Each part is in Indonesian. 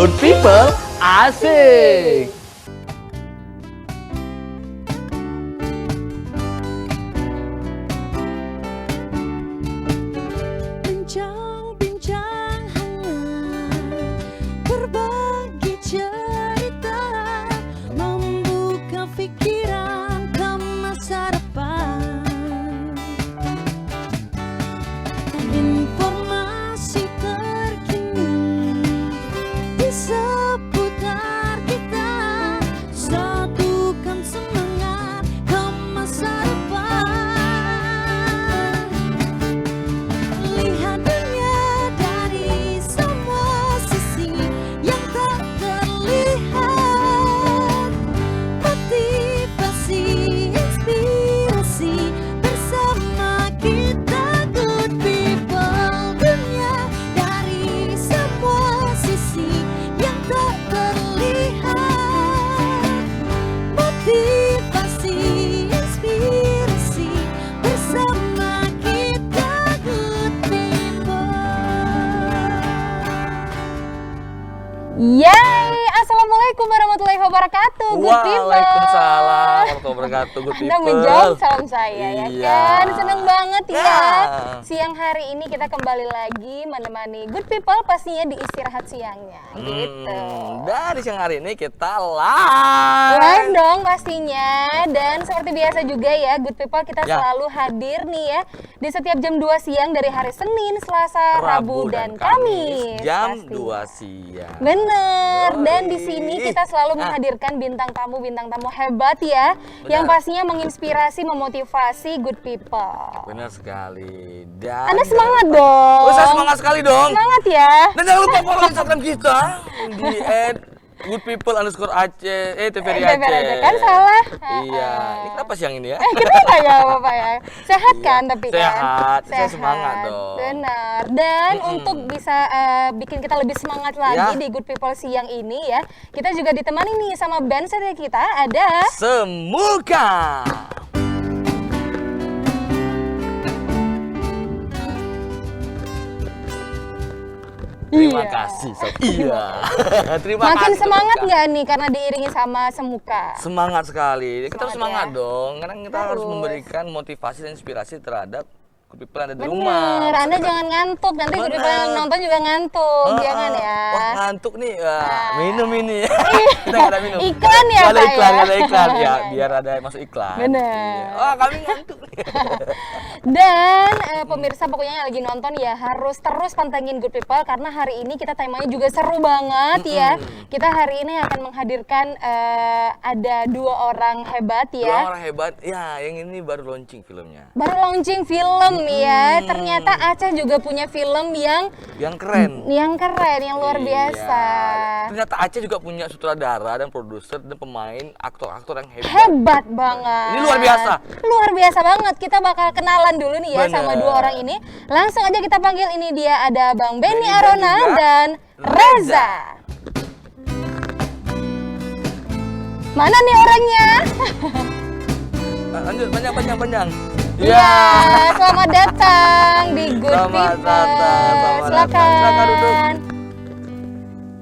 Good people, asik. Bincang-bincang hangat, berbagi cerita, membuka pikiran ke masa depan. Informasi terkini di seputar kita, satukan semangat ke masa depan. Lihat dunia dari semua sisi yang tak terlihat, motivasi, inspirasi bersama kita. Good people, dunia dari semua sisi yang tak terlihat, motivasi, inspirasi bersama kita. Good people. Yay! Assalamualaikum warahmatullahi wabarakatuh, good people. Waalaikumsalam warahmatullahi wabarakatuh, good Anda people. menjawab salam saya ya Iya. kan. Seneng banget ya. Ya. Siang hari ini kita kembali lagi menemani good people pastinya di istirahat siangnya gitu. Dari siang hari ini kita live. Live dong pastinya. Dan seperti biasa juga ya good people, kita Ya. selalu hadir nih ya di setiap jam 2 siang dari hari Senin, Selasa, Rabu, dan Kamis. jam pastinya. 2 siang. Bener, dan di Yoi. sini kita selalu menghadirkan bintang tamu hebat ya, yang pastinya menginspirasi, memotivasi good people. Benar sekali. Dan Anda semangat dong. Oh, saya semangat sekali dong. Semangat ya. Dan jangan lupa follow Instagram kita di @goodpeople_aceh TVRI TVRI Aceh. Aceh, kan salah. Iya. Ini kenapa siang ini ya? Kenapa ya Bapak ya? Sehat kan tapi kan? Sehat. Saya semangat dong. Benar. Dan untuk bisa bikin kita lebih semangat lagi Ya. di Good People siang ini ya, kita juga ditemani nih sama band setia kita, ada Semuka. Terima Iya. kasih Sob. Iya. Terima Makin kasih. semangat Semuka. nggak nih karena diiringi sama Semuka? Semangat sekali. Kita harus Semangat semangat ya. dong. Karena kita harus Harus. memberikan motivasi dan inspirasi terhadap good people yang ada di rumah. Bener, Anda jangan ngantuk, nanti Good People yang nonton juga ngantuk, jangan ya. Wah, ngantuk nih. Minum ini. Kita nggak ada minum. Iklan ya, Nggak ada Pak, iklan, ya? nggak ada iklan ya, biar ada masuk iklan. Bener. Iya. Wah, kami ngantuk nih. Dan pemirsa pokoknya yang lagi nonton ya harus terus pantengin Good People karena hari ini kita temanya juga seru banget ya. Kita hari ini akan menghadirkan ada 2 orang hebat Dua ya. orang hebat. Ya, yang ini baru launching filmnya. Baru launching film ya. Ternyata Aceh juga punya film yang keren. yang luar Iya. biasa. Ternyata Aceh juga punya sutradara dan produser dan pemain, aktor-aktor yang hebat. Hebat banget. Ini luar biasa. Luar biasa banget. Kita bakal kenalan dulu nih ya Bener. sama 2 orang ini. Langsung aja kita panggil, ini dia ada Bang Benny Benny Arona juga dan Reza. Mana nih orangnya? Lanjut, panjang. Iya, selamat datang di Good Selamat People. datang, selamat Silakan. datang. Silakan duduk. Nah,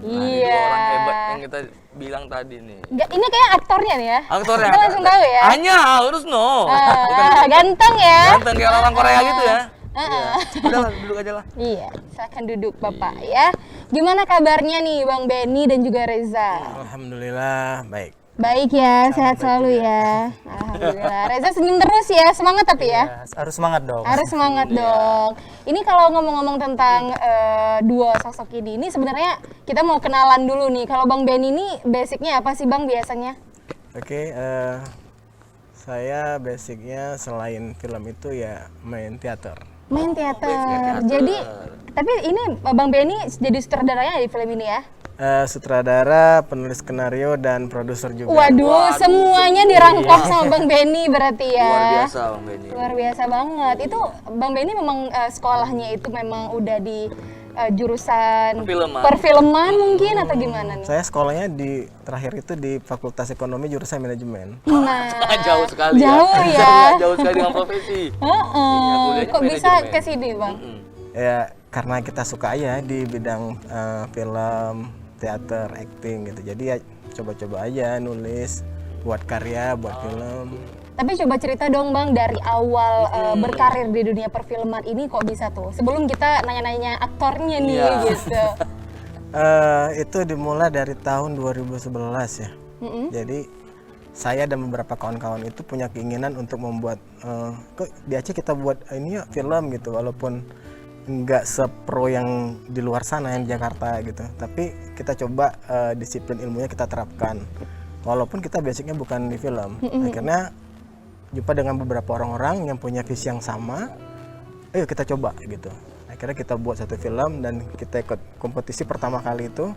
ini Iya. dua orang hebat yang kita bilang tadi nih. Ini kayak aktornya nih ya. Aktornya. Kita langsung tahu ya. Hanya harus no. Ganteng ya. Ganteng kayak orang Korea gitu ya. Heeh. Udah lah, duduk aja lah. Iya, silakan duduk Bapak ya. Gimana kabarnya nih Bang Benny dan juga Reza? Alhamdulillah baik. Baik ya, sehat selalu ya. Alhamdulillah. Reza senyum terus ya, semangat tapi ya. Harus semangat dong. Harus semangat dong. Ini kalau ngomong-ngomong tentang 2 sosok ini sebenarnya kita mau kenalan dulu nih. Kalau Bang Benny ini basicnya apa sih Bang biasanya? Oke, saya basicnya selain film itu ya main teater. Main teater. Jadi, tapi ini Bang Benny jadi sutradaranya di film ini ya? Sutradara, penulis skenario dan produser juga. Waduh, semuanya dirangkap sama Bang Benny berarti ya. Luar biasa Bang Benny. Luar biasa banget. Itu Bang Benny memang sekolahnya itu memang udah di jurusan perfilman mungkin atau gimana nih? Saya sekolahnya di terakhir itu di Fakultas Ekonomi jurusan Manajemen. Nah, Jauh sekali jauh ya. ya. Jauh sekali dengan profesi. Heeh. Kok bisa manajemen. ke sini, Bang? Ya karena kita suka ya di bidang film, teater, acting gitu. Jadi ya coba-coba aja nulis, buat karya, buat film. Tapi coba cerita dong Bang, dari awal berkarir di dunia perfilman ini kok bisa tuh? Sebelum kita nanya-nanya aktornya nih Iya. gitu. Itu dimulai dari tahun 2011 ya. Jadi saya dan beberapa kawan-kawan itu punya keinginan untuk membuat kok di Aceh kita buat ini ya film gitu, walaupun nggak sepro yang di luar sana yang di Jakarta gitu. Tapi kita coba disiplin ilmunya kita terapkan. Walaupun kita basicnya bukan di film. Akhirnya jumpa dengan beberapa orang-orang yang punya visi yang sama, ayo kita coba gitu. Akhirnya kita buat satu film dan kita ikut kompetisi pertama kali itu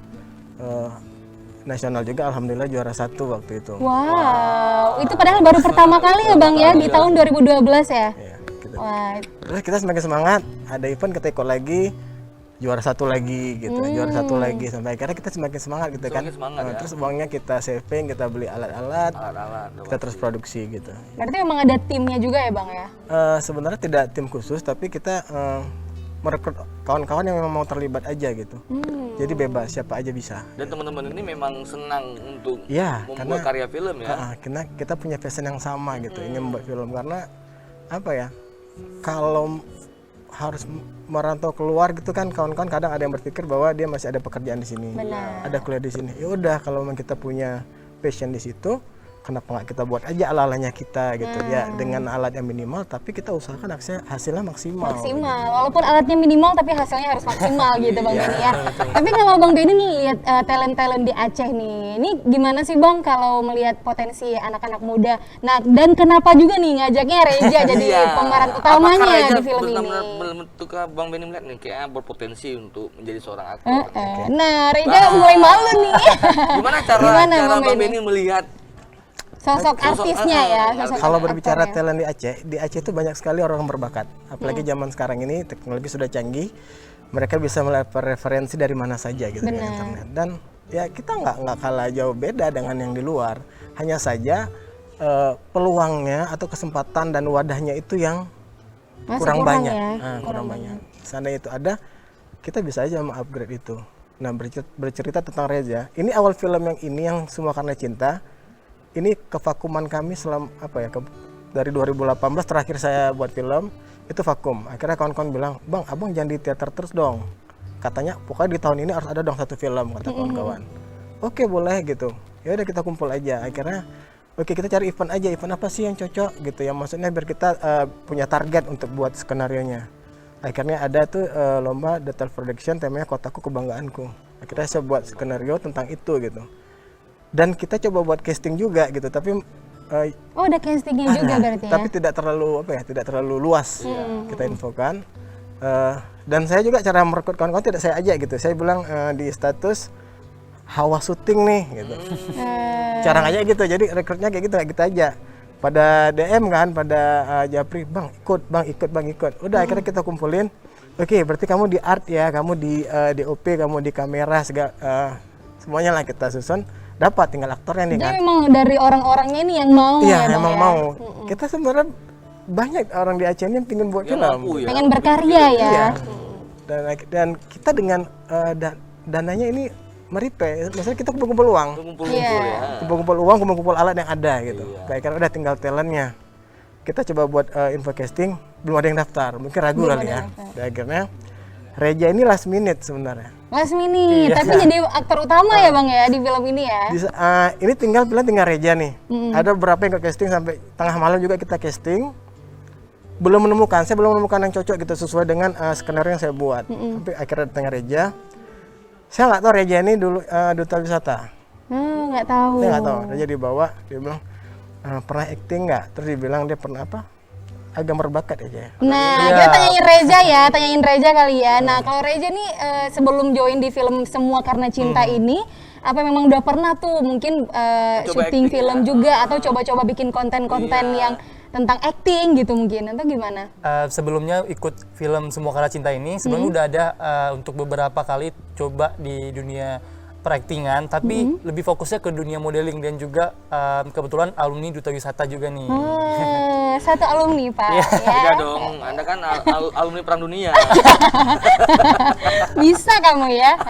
nasional juga, alhamdulillah juara 1 waktu itu. Wow, itu padahal baru pertama kali ya Bang ya, di tahun 2012 ya? Iya, gitu. Wah, Terus kita semakin semangat, ada event kita ikut lagi, juara 1 lagi gitu, juara 1 lagi sampai akhirnya kita semakin semangat gitu kan. Semakin semangat, ya. Terus uangnya kita saving, kita beli alat-alat, Alat-alat. kita terus produksi gitu. berarti memang ada timnya juga ya Bang ya? Sebenarnya tidak tim khusus, tapi kita merekrut kawan-kawan yang memang mau terlibat aja gitu. Jadi bebas, siapa aja bisa. Dan teman-teman ini memang senang untuk Iya, membuat karya film ya. Karena kita punya passion yang sama gitu, ingin membuat film. Karena apa ya, kalau harus merantau keluar gitu kan, kawan-kawan kadang ada yang berpikir bahwa dia masih ada pekerjaan di sini, Benar. ada kuliah di sini. Ya udah, kalau memang kita punya passion di situ, kenapa nggak kita buat aja ala-alanya kita gitu ya, dengan alat yang minimal tapi kita usahakan hasilnya maksimal. Maksimal, walaupun alatnya minimal tapi hasilnya harus maksimal gitu Bang Benny ya. Tapi kalau Bang Benny nih lihat talent-talent di Aceh nih, ini gimana sih Bang kalau melihat potensi anak-anak muda? Nah, dan kenapa juga nih ngajaknya Reja jadi pemeran utamanya Apakah di film ini? bentuk Bang Benny melihat nih kayaknya berpotensi untuk menjadi seorang aktor. Nah, Reja mulai malu nih. Gimana cara Bang Benny melihat Sosok artisnya ya, sosok Kalau aktornya. berbicara talent di Aceh itu banyak sekali orang berbakat. Apalagi zaman sekarang ini teknologi sudah canggih, mereka bisa melihat referensi dari mana saja gitu dari internet. Dan ya kita nggak kalah jauh beda dengan yang di luar. Hanya saja peluangnya atau kesempatan dan wadahnya itu yang Masih kurang kurang banyak. ya? Kurang banyak. Seandainya itu ada, kita bisa aja mengupgrade itu. Nah, bercerita tentang Reza. Ini awal film yang ini yang Semua Karena Cinta. Ini kevakuman kami selama dari 2018 terakhir saya buat film itu vakum. Akhirnya kawan-kawan bilang, "Bang, abang jangan di teater terus dong." Katanya, "Pokoknya di tahun ini harus ada dong satu film," kata kawan-kawan. Oke, boleh gitu. Ya udah kita kumpul aja. Akhirnya oke, kita cari event aja. Event apa sih yang cocok gitu ya? Maksudnya biar kita punya target untuk buat skenarionya. Akhirnya ada tuh lomba detail production, temanya Kotaku Kebanggaanku. Akhirnya saya buat skenario tentang itu gitu. Dan kita coba buat casting juga gitu, tapi Oh, ada castingnya juga berarti ya? tapi tidak terlalu tidak terlalu luas kita infokan. Dan saya juga cara merekrut kawan-kawan tidak saya ajak gitu. Saya bilang di status hawa syuting nih gitu. Cara ngajak gitu. Jadi rekrutnya kayak gitu, kita ajak. Pada DM kan, pada Japri, "Bang, ikut." Udah akhirnya kita kumpulin. Oke, berarti kamu di art ya, kamu di DOP, kamu di kamera semuanya lah kita susun. Dapat tinggal aktornya nih kan. Jadi memang dari orang-orangnya ini yang mau Iya, ya Bang memang ya? mau. Kita sebenarnya banyak orang di Aceh ini yang ingin buat film. mampu ya. Pengen berkarya ya? Iya. Dan kita dengan dananya ini meripe. Maksudnya kita kumpul-kumpul uang. Kumpul-kumpul ya. Kumpul-kumpul uang, kumpul-kumpul alat yang ada gitu. Kayak udah tinggal talentnya. Kita coba buat info casting, belum ada yang daftar. Mungkin ragu kali ya. Dan akhirnya Reja ini last minute sebenarnya. Last minute, Iya. tapi jadi aktor utama ya Bang ya di film ini ya? Ini tinggal Reja nih. Ada beberapa yang ke casting sampai tengah malam juga kita casting. Saya belum menemukan yang cocok gitu sesuai dengan skenario yang saya buat. Sampai akhirnya datang Reja. Saya nggak tahu Reja ini dulu duta wisata. Nggak tahu. Saya nggak tahu. Reja dibawa, dia bilang pernah acting nggak? Terus dia bilang dia pernah apa? Agak berbakat aja. Nah, kita tanyain Reja kali ya. Nah, kalau Reja nih sebelum join di film Semua Karena Cinta ini, apa memang udah pernah tuh mungkin syuting acting film juga atau coba-coba bikin konten-konten yang tentang acting gitu mungkin atau gimana? Sebelumnya ikut film Semua Karena Cinta ini, sebelumnya udah ada untuk beberapa kali coba di dunia peraktingan, tapi lebih fokusnya ke dunia modeling dan juga kebetulan alumni Duta Wisata juga nih. Satu alumni Pak. Ya. Tidak dong, Anda kan alumni Perang Dunia. Bisa kamu ya.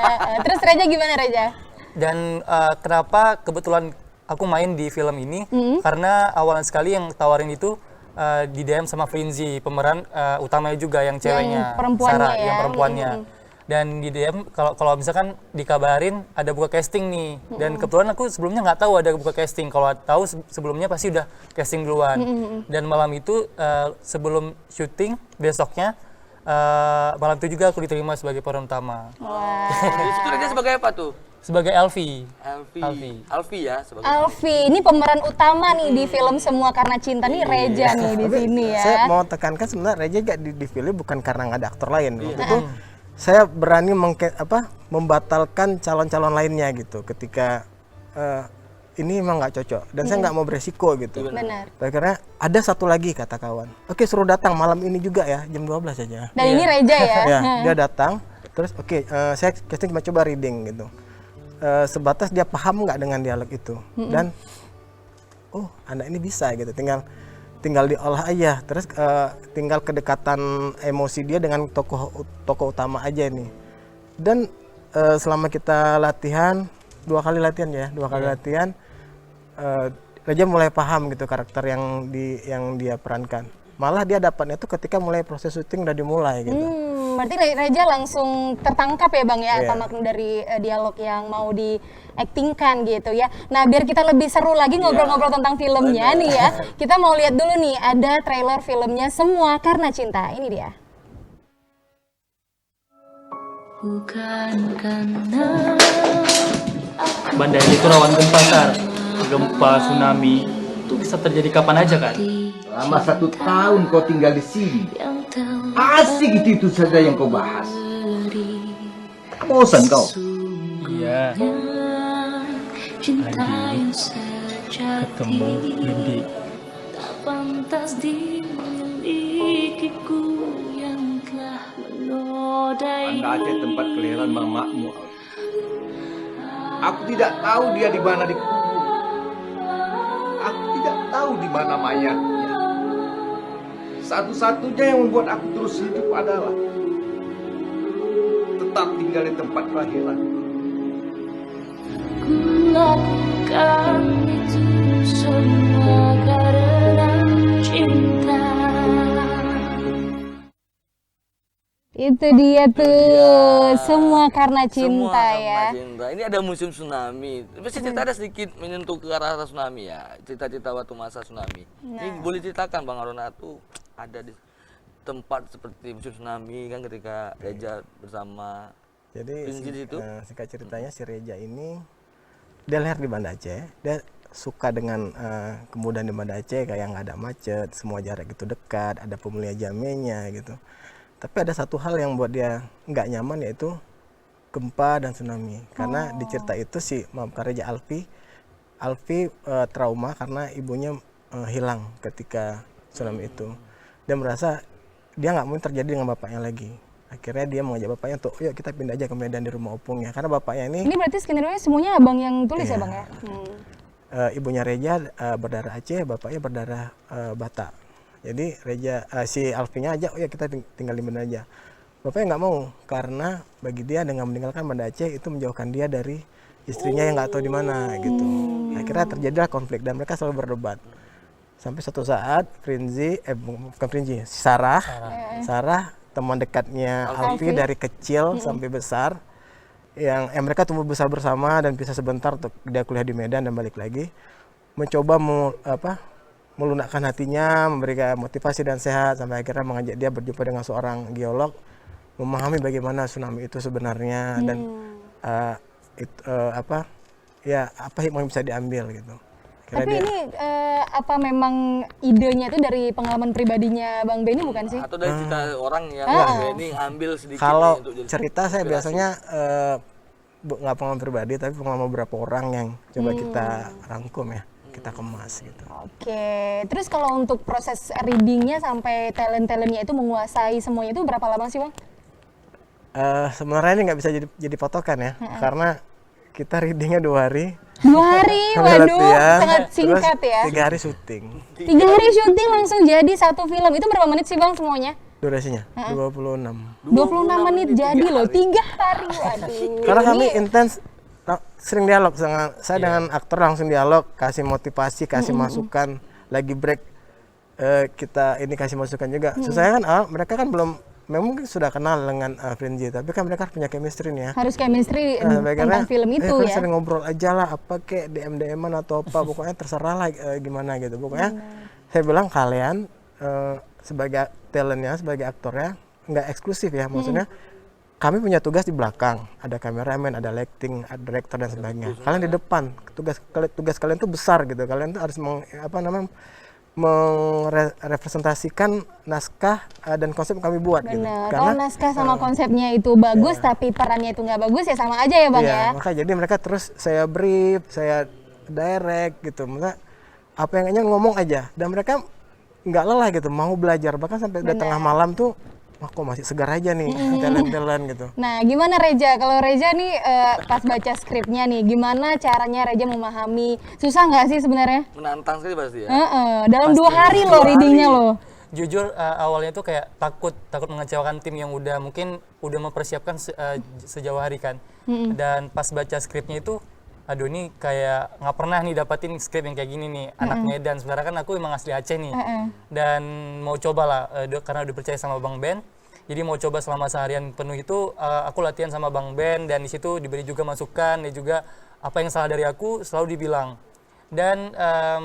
Terus Reja gimana Reja? Dan kenapa kebetulan aku main di film ini? Karena awalnya sekali yang tawarin itu di DM sama Frinzi, pemeran utamanya juga yang ceweknya, perempuannya Sarah, ya. yang perempuannya. Dan di DM kalau misalkan dikabarin ada buka casting nih, dan kebetulan aku sebelumnya nggak tahu ada buka casting. Kalau tahu sebelumnya pasti udah casting duluan. Dan malam itu sebelum syuting besoknya malam itu juga aku diterima sebagai pemeran utama. Di situ Reja sebagai apa tuh? Sebagai Elvi. Alfi ya sebagai Alfi, ini pemeran utama nih di film Semua Karena Cinta nih, Reja nih di sini ya. Saya mau tekankan sebenarnya Reja gak dipilih bukan karena nggak ada aktor lain. Waktu itu saya berani membatalkan calon-calon lainnya gitu ketika ini emang nggak cocok dan saya nggak mau beresiko gitu. Benar. Akhirnya ada satu lagi kata kawan, oke suruh datang malam ini juga ya jam 12 aja. Dan ini Reja ya. Ya, dia datang terus saya casting cuma coba reading gitu. Sebatas dia paham nggak dengan dialog itu dan oh anak ini bisa gitu, tinggal diolah aja, terus tinggal kedekatan emosi dia dengan tokoh utama aja nih. Dan selama kita latihan dua kali latihan Reja mulai paham gitu karakter yang dia perankan. Malah dia dapatnya tuh ketika mulai proses syuting udah dimulai gitu. Berarti Reja langsung tertangkap ya Bang ya, Iya. apa makna dari dialog yang mau diaktingkan gitu ya. Nah biar kita lebih seru lagi ngobrol-ngobrol tentang filmnya nih ya, kita mau lihat dulu nih ada trailer filmnya Semua Karena Cinta. Ini dia. Bukan karena Banda ini itu rawan gempa, Sar. Gempa, tsunami, itu bisa terjadi kapan aja kan? Selama 1 tahun kau tinggal di sini. yang tahu Asik itu saja yang kau bahas. Bosan kau? Iya, cinta Adi, yang sejati ketemu Lindi. tak pantas dimilikiku yang telah menodai. Banda Aceh tempat kelahiran mamamu. Aku tidak tahu dia di mana dikubur. Aku tidak tahu di mana mayatnya. Satu-satunya yang membuat aku terus hidup adalah tetap tinggal di tempat kelahiran. Ku lakukan itu semua karena cinta. Itu dia tuh, Semua Karena Cinta Semua ya. Karena Cinta. Ini ada musim tsunami. Pasti cerita ada sedikit menyentuh ke arah tsunami ya. Cerita-cerita waktu masa tsunami. Ini boleh ceritakan Bang Arona tuh ada di tempat seperti musim tsunami kan ketika Reja bersama Jadi Frinzi di situ? singkat ceritanya si Reja ini dia lahir di Banda Aceh. Dia suka dengan kemudahan di Banda Aceh, kayak nggak ada macet, semua jarak itu dekat, ada pemulihan jamenya gitu. Tapi ada satu hal yang buat dia nggak nyaman, yaitu gempa dan tsunami. Karena di cerita itu si Reja Alfi trauma karena ibunya hilang ketika tsunami itu. Dia merasa dia nggak mau terjadi dengan bapaknya lagi. Akhirnya dia mengajak bapaknya untuk, yuk kita pindah aja ke Medan di rumah opungnya. Karena bapaknya ini Ini berarti skenario semuanya abang yang tulis ya Bang ya? ibunya Reja berdarah Aceh, bapaknya berdarah Batak. Jadi Reja si Alfinya aja, oh ya kita tinggal di Banda aja. Bapaknya nggak mau karena bagi dia dengan meninggalkan Banda Aceh itu menjauhkan dia dari istrinya yang nggak tahu di mana gitu. Akhirnya terjadilah konflik dan mereka selalu berdebat. Sampai suatu saat bukan Frinzi, Sarah teman dekatnya Alfi dari kecil sampai besar, yang mereka tumbuh besar bersama dan bisa sebentar untuk dia kuliah di Medan dan balik lagi, mencoba melunakkan hatinya, memberikan motivasi dan sehat, sampai akhirnya mengajak dia berjumpa dengan seorang geolog, memahami bagaimana tsunami itu sebenarnya dan apa hikmah yang bisa diambil gitu. Tapi ini apa memang idenya itu dari pengalaman pribadinya Bang Benny bukan sih? atau dari cerita orang yang ini ambil sedikit Kalau untuk jadi cerita saya inspirasi. biasanya nggak pengalaman pribadi, tapi pengalaman beberapa orang yang coba kita rangkum ya, kita kemas gitu. Oke, terus kalau untuk proses readingnya sampai talent-talentnya itu menguasai semuanya itu berapa lama sih Bang? Sebenarnya ini nggak bisa jadi patokan ya, karena kita readingnya 2 hari. 2 hari, sambil waduh, latihan, sangat terus singkat ya. 3 hari syuting. 3 hari syuting langsung jadi satu film. Itu berapa menit sih Bang semuanya? Durasinya 26. 26 menit jadi loh, 3 hari, waduh. Karena kami intens sering dialog saya dengan aktor, langsung dialog, kasih motivasi, kasih masukan, lagi break kita ini kasih masukan juga. Susahnya kan mereka kan belum, memang sudah kenal dengan Frenzy, tapi kan mereka punya chemistry nih ya. Harus chemistry tentang film itu kan ya. sering ngobrol aja lah, apa kayak DM-an atau apa, pokoknya terserah lah gimana gitu. Pokoknya saya bilang kalian sebagai talentnya, sebagai aktornya nggak eksklusif ya, maksudnya kami punya tugas di belakang, ada kameramen, ada lighting, ada director dan sebagainya. Kalian di depan, tugas kalian tuh besar gitu. Kalian tuh harus merepresentasikan naskah dan konsep yang kami buat gitu. Bener. Kalau naskah sama konsepnya itu bagus, tapi perannya itu nggak bagus ya sama aja ya Bang ya. Makanya jadi mereka terus saya brief, saya direct gitu. Maksudnya apa yang ingin ngomong aja, dan mereka nggak lelah gitu, mau belajar, bahkan sampai udah tengah malam tuh kok masih segar aja nih talent gitu. Nah, gimana Reja? Kalau Reja nih pas baca skripnya nih, gimana caranya Reja memahami? Susah nggak sih sebenarnya? Menantang sekali pasti ya. Dalam 2 hari loh readingnya loh. Jujur awalnya tuh kayak takut mengecewakan tim yang mungkin udah mempersiapkan sejauh hari kan. Dan pas baca skripnya itu, aduh ini kayak nggak pernah nih dapatin skrip yang kayak gini nih, anak Medan. Sebenarnya kan aku emang asli Aceh nih, dan mau coba lah karena udah percaya sama Bang Ben. Jadi mau coba selama seharian penuh itu aku latihan sama Bang Ben, dan di situ diberi juga masukan dan juga apa yang salah dari aku selalu dibilang. Dan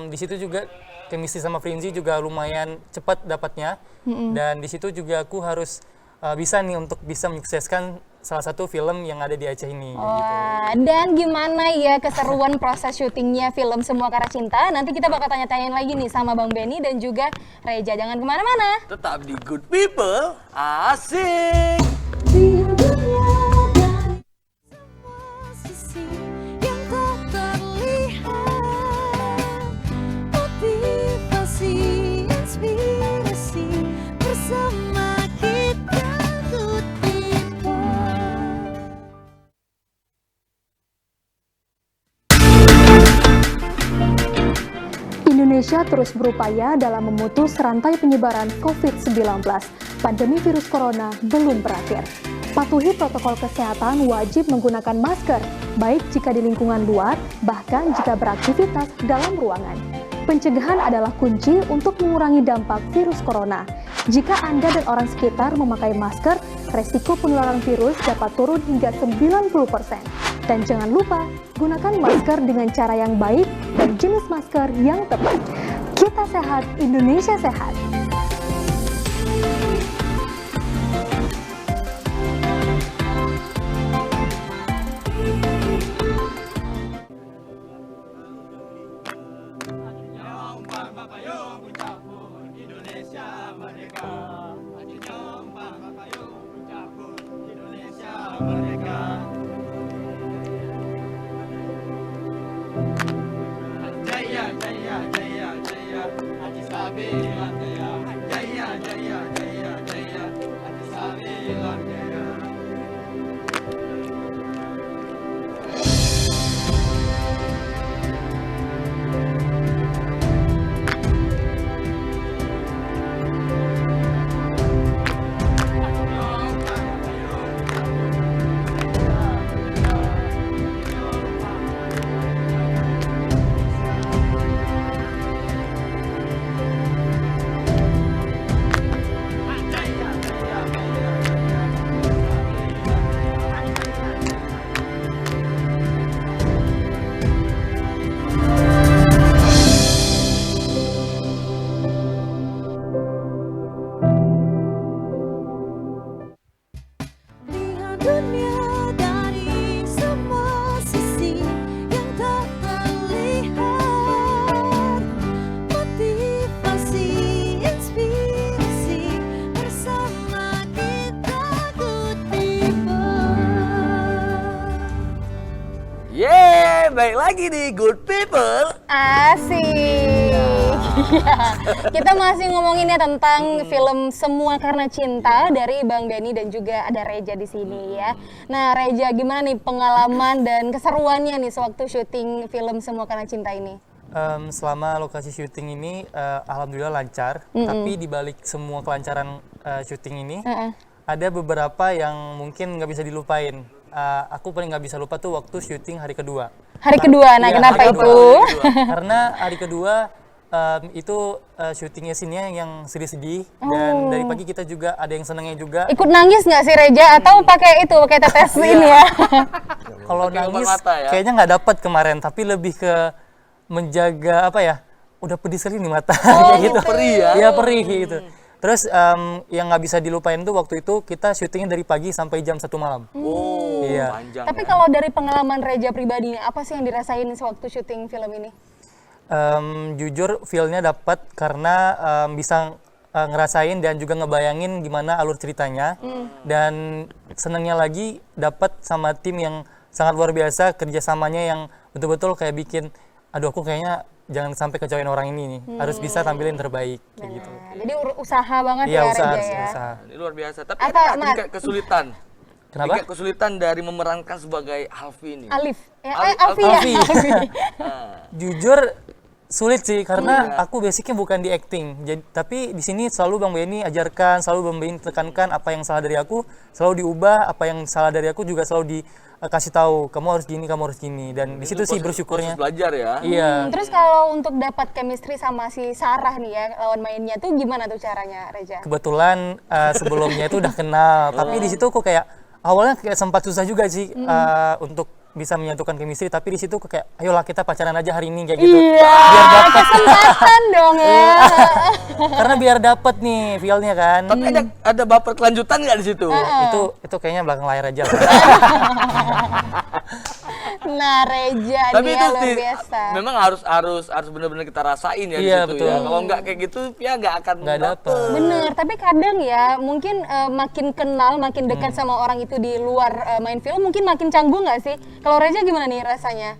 di situ juga chemistry sama Frenzy juga lumayan cepat dapatnya. Dan di situ juga aku harus bisa nih untuk bisa menyukseskan salah satu film yang ada di Aceh ini. Wah, dan gimana ya keseruan proses syutingnya film Semua Karena Cinta? Nanti kita bakal tanya-tanyain lagi nih sama Bang Benny dan juga Reja. Jangan kemana-mana. Tetap di Good People, asik. Di dunia dari semua sisi yang tak terlihat, motivasi, inspirasi bersama kita Good People. Indonesia terus berupaya dalam memutus rantai penyebaran COVID-19. Pandemi virus corona belum berakhir. Patuhi protokol kesehatan, wajib menggunakan masker, baik jika di lingkungan luar, bahkan jika beraktivitas dalam ruangan. Pencegahan adalah kunci untuk mengurangi dampak virus corona. Jika Anda dan orang sekitar memakai masker, resiko penularan virus dapat turun hingga 90%. Dan jangan lupa, gunakan masker dengan cara yang baik dan jenis masker yang tepat. Kita sehat, Indonesia sehat. Lihat dunia dari semua sisi yang tak terlihat, motivasi, inspirasi bersama kita Good People. Yeay, baik lagi di Good People. Asik. Iya. Kita masih ngomongin ya tentang film Semua Karena Cinta dari Bang Benny dan juga ada Reja di sini ya. Nah, Reja, gimana nih pengalaman dan keseruannya nih sewaktu syuting film Semua Karena Cinta ini? Selama lokasi syuting ini alhamdulillah lancar, tapi di balik semua kelancaran syuting ini ada beberapa yang mungkin nggak bisa dilupain. aku paling nggak bisa lupa tuh waktu syuting hari kedua. Hari kedua, nah Iya, kenapa hari itu? kedua. Karena hari kedua itu syutingnya scene-nya yang sedih-sedih dan dari pagi kita juga ada yang senengnya juga. Ikut nangis nggak sih Reja atau pakai tetes ini ya? Kalau Pakai nangis mata ya? kayaknya nggak dapat kemarin, tapi lebih ke menjaga apa ya? Udah pedih sekali nih mata kayak gitu. perih ya? Iya perih kayak gitu. Terus yang nggak bisa dilupain tuh waktu itu kita syutingnya dari pagi sampai jam 1 malam. Oh, Iya. panjang Tapi ya. kalau dari pengalaman Reja pribadi, apa sih yang dirasain sewaktu syuting film ini? Jujur feel-nya dapat karena bisa ngerasain dan juga ngebayangin gimana alur ceritanya dan senangnya lagi dapat sama tim yang sangat luar biasa, kerjasamanya yang betul-betul kayak bikin aduh aku kayaknya jangan sampai kecewain orang ini nih, harus bisa tampilin terbaik kayak gitu. Nah, jadi usaha banget Iya, ya usaha, Reja ya. usaha. Ini luar biasa. Tapi Apa, ada nggak Mat? tingkat kesulitan? Kenapa? Tingkat kesulitan dari memerankan sebagai Alfi ini. Alif, ya, Alfi. Alfi ya. Alfi. Jujur sulit sih karena aku basicnya bukan di acting. Jadi, tapi di sini selalu Bang Benny ajarkan, selalu Bang Benny tekankan apa yang salah dari aku, selalu diubah, apa yang salah dari aku juga selalu dikasih tahu, kamu harus gini, kamu harus gini. Dan di situ sih bersyukurnya. Proses belajar ya. Iya. Terus kalau untuk dapat chemistry sama si Sarah nih ya, lawan mainnya tuh gimana tuh caranya Reja? Kebetulan sebelumnya itu udah kenal, tapi di situ aku kayak awalnya kayak sempat susah juga sih untuk bisa menyatukan chemistry, tapi di situ aku kayak ayolah kita pacaran aja hari ini kayak gitu. Biar dapat Kesempatan dong ya. karena biar dapat nih feel-nya kan. Tapi ada baper kelanjutan nggak di situ? Itu kayaknya belakang layar aja lah. Nah Reja Tapi nih itu ya, luar sih, biasa. memang harus benar-benar kita rasain ya di Iya, situ betul. ya. Kalau nggak kayak gitu ya nggak akan Nggak dapet. Bener, tapi kadang ya mungkin makin kenal, makin dekat sama orang itu di luar main film, mungkin makin canggung nggak sih? Kalau Reja gimana nih rasanya?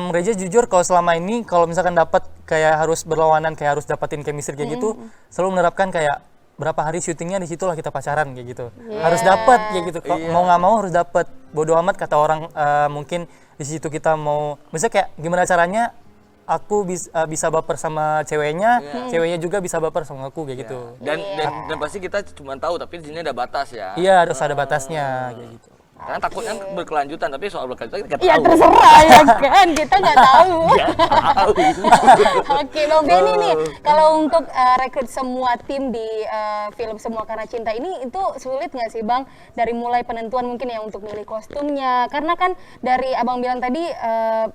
Reja jujur kalau selama ini kalau misalkan dapat kayak harus berlawanan, kayak harus dapatin chemistry kayak gitu, selalu menerapkan kayak berapa hari syutingnya di situlah kita pacaran kayak gitu. Harus dapat kayak gitu. Kok mau nggak mau harus dapat. Bodoh amat kata orang mungkin di situ kita mau misalnya kayak gimana caranya aku bisa baper sama ceweknya, ceweknya juga bisa baper sama aku kayak gitu. Dan pasti kita cuma tahu tapi di sini ada batas ya. Iya, harus ada batasnya kayak gitu. Karena takutnya berkelanjutan, tapi soal berkelanjutan kita Ya tahu. terserah ya kan, kita nggak tahu. Tahu. Oke, Bang Benny nih, kalau untuk rekrut semua tim di film Semua Karena Cinta ini itu sulit nggak sih Bang? Dari mulai penentuan mungkin ya untuk milih kostumnya, karena kan dari Abang bilang tadi,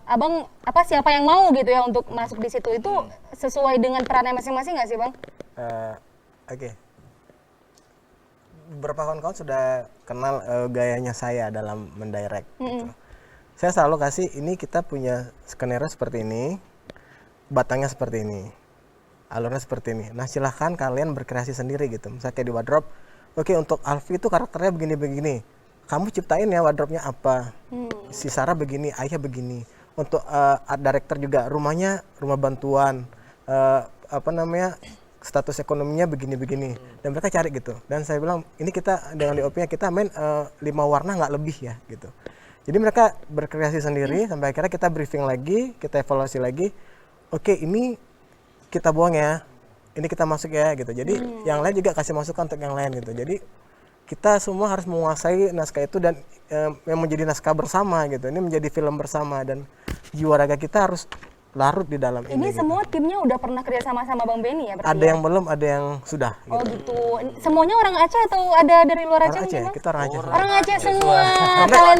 Abang siapa yang mau gitu ya untuk masuk di situ itu sesuai dengan perannya masing-masing nggak sih Bang? Oke. Beberapa kawan-kawan sudah kenal gayanya saya dalam mendirect. Gitu. Saya selalu kasih ini kita punya skenario seperti ini, batangnya seperti ini, alurnya seperti ini. Nah silahkan kalian berkreasi sendiri gitu. Misalnya kayak di wardrobe, oke untuk Alfi itu karakternya begini-begini. Kamu ciptain ya wardrobe-nya apa. Si Sarah begini, Ayah begini. Untuk art director juga rumahnya rumah bantuan, status ekonominya begini-begini, dan mereka cari gitu. Dan saya bilang ini kita dengan DOP-nya kita main 5 warna nggak lebih ya gitu. Jadi mereka berkreasi sendiri sampai akhirnya kita briefing lagi, kita evaluasi lagi. Oke, ini kita buang ya, ini kita masuk ya gitu. Jadi yang lain juga kasih masukan untuk yang lain gitu. Jadi kita semua harus menguasai naskah itu dan yang menjadi naskah bersama gitu. Ini menjadi film bersama dan jiwa raga kita harus larut di dalam ini. Ini semua timnya udah pernah kerja sama Bang Benny ya? Berarti Ada ya? yang belum, ada yang sudah. Oh Gitu. gitu. Semuanya orang Aceh atau ada dari luar Aceh Orang mungkin Aceh, Bang? kita orang Aceh. Orang Aceh semua.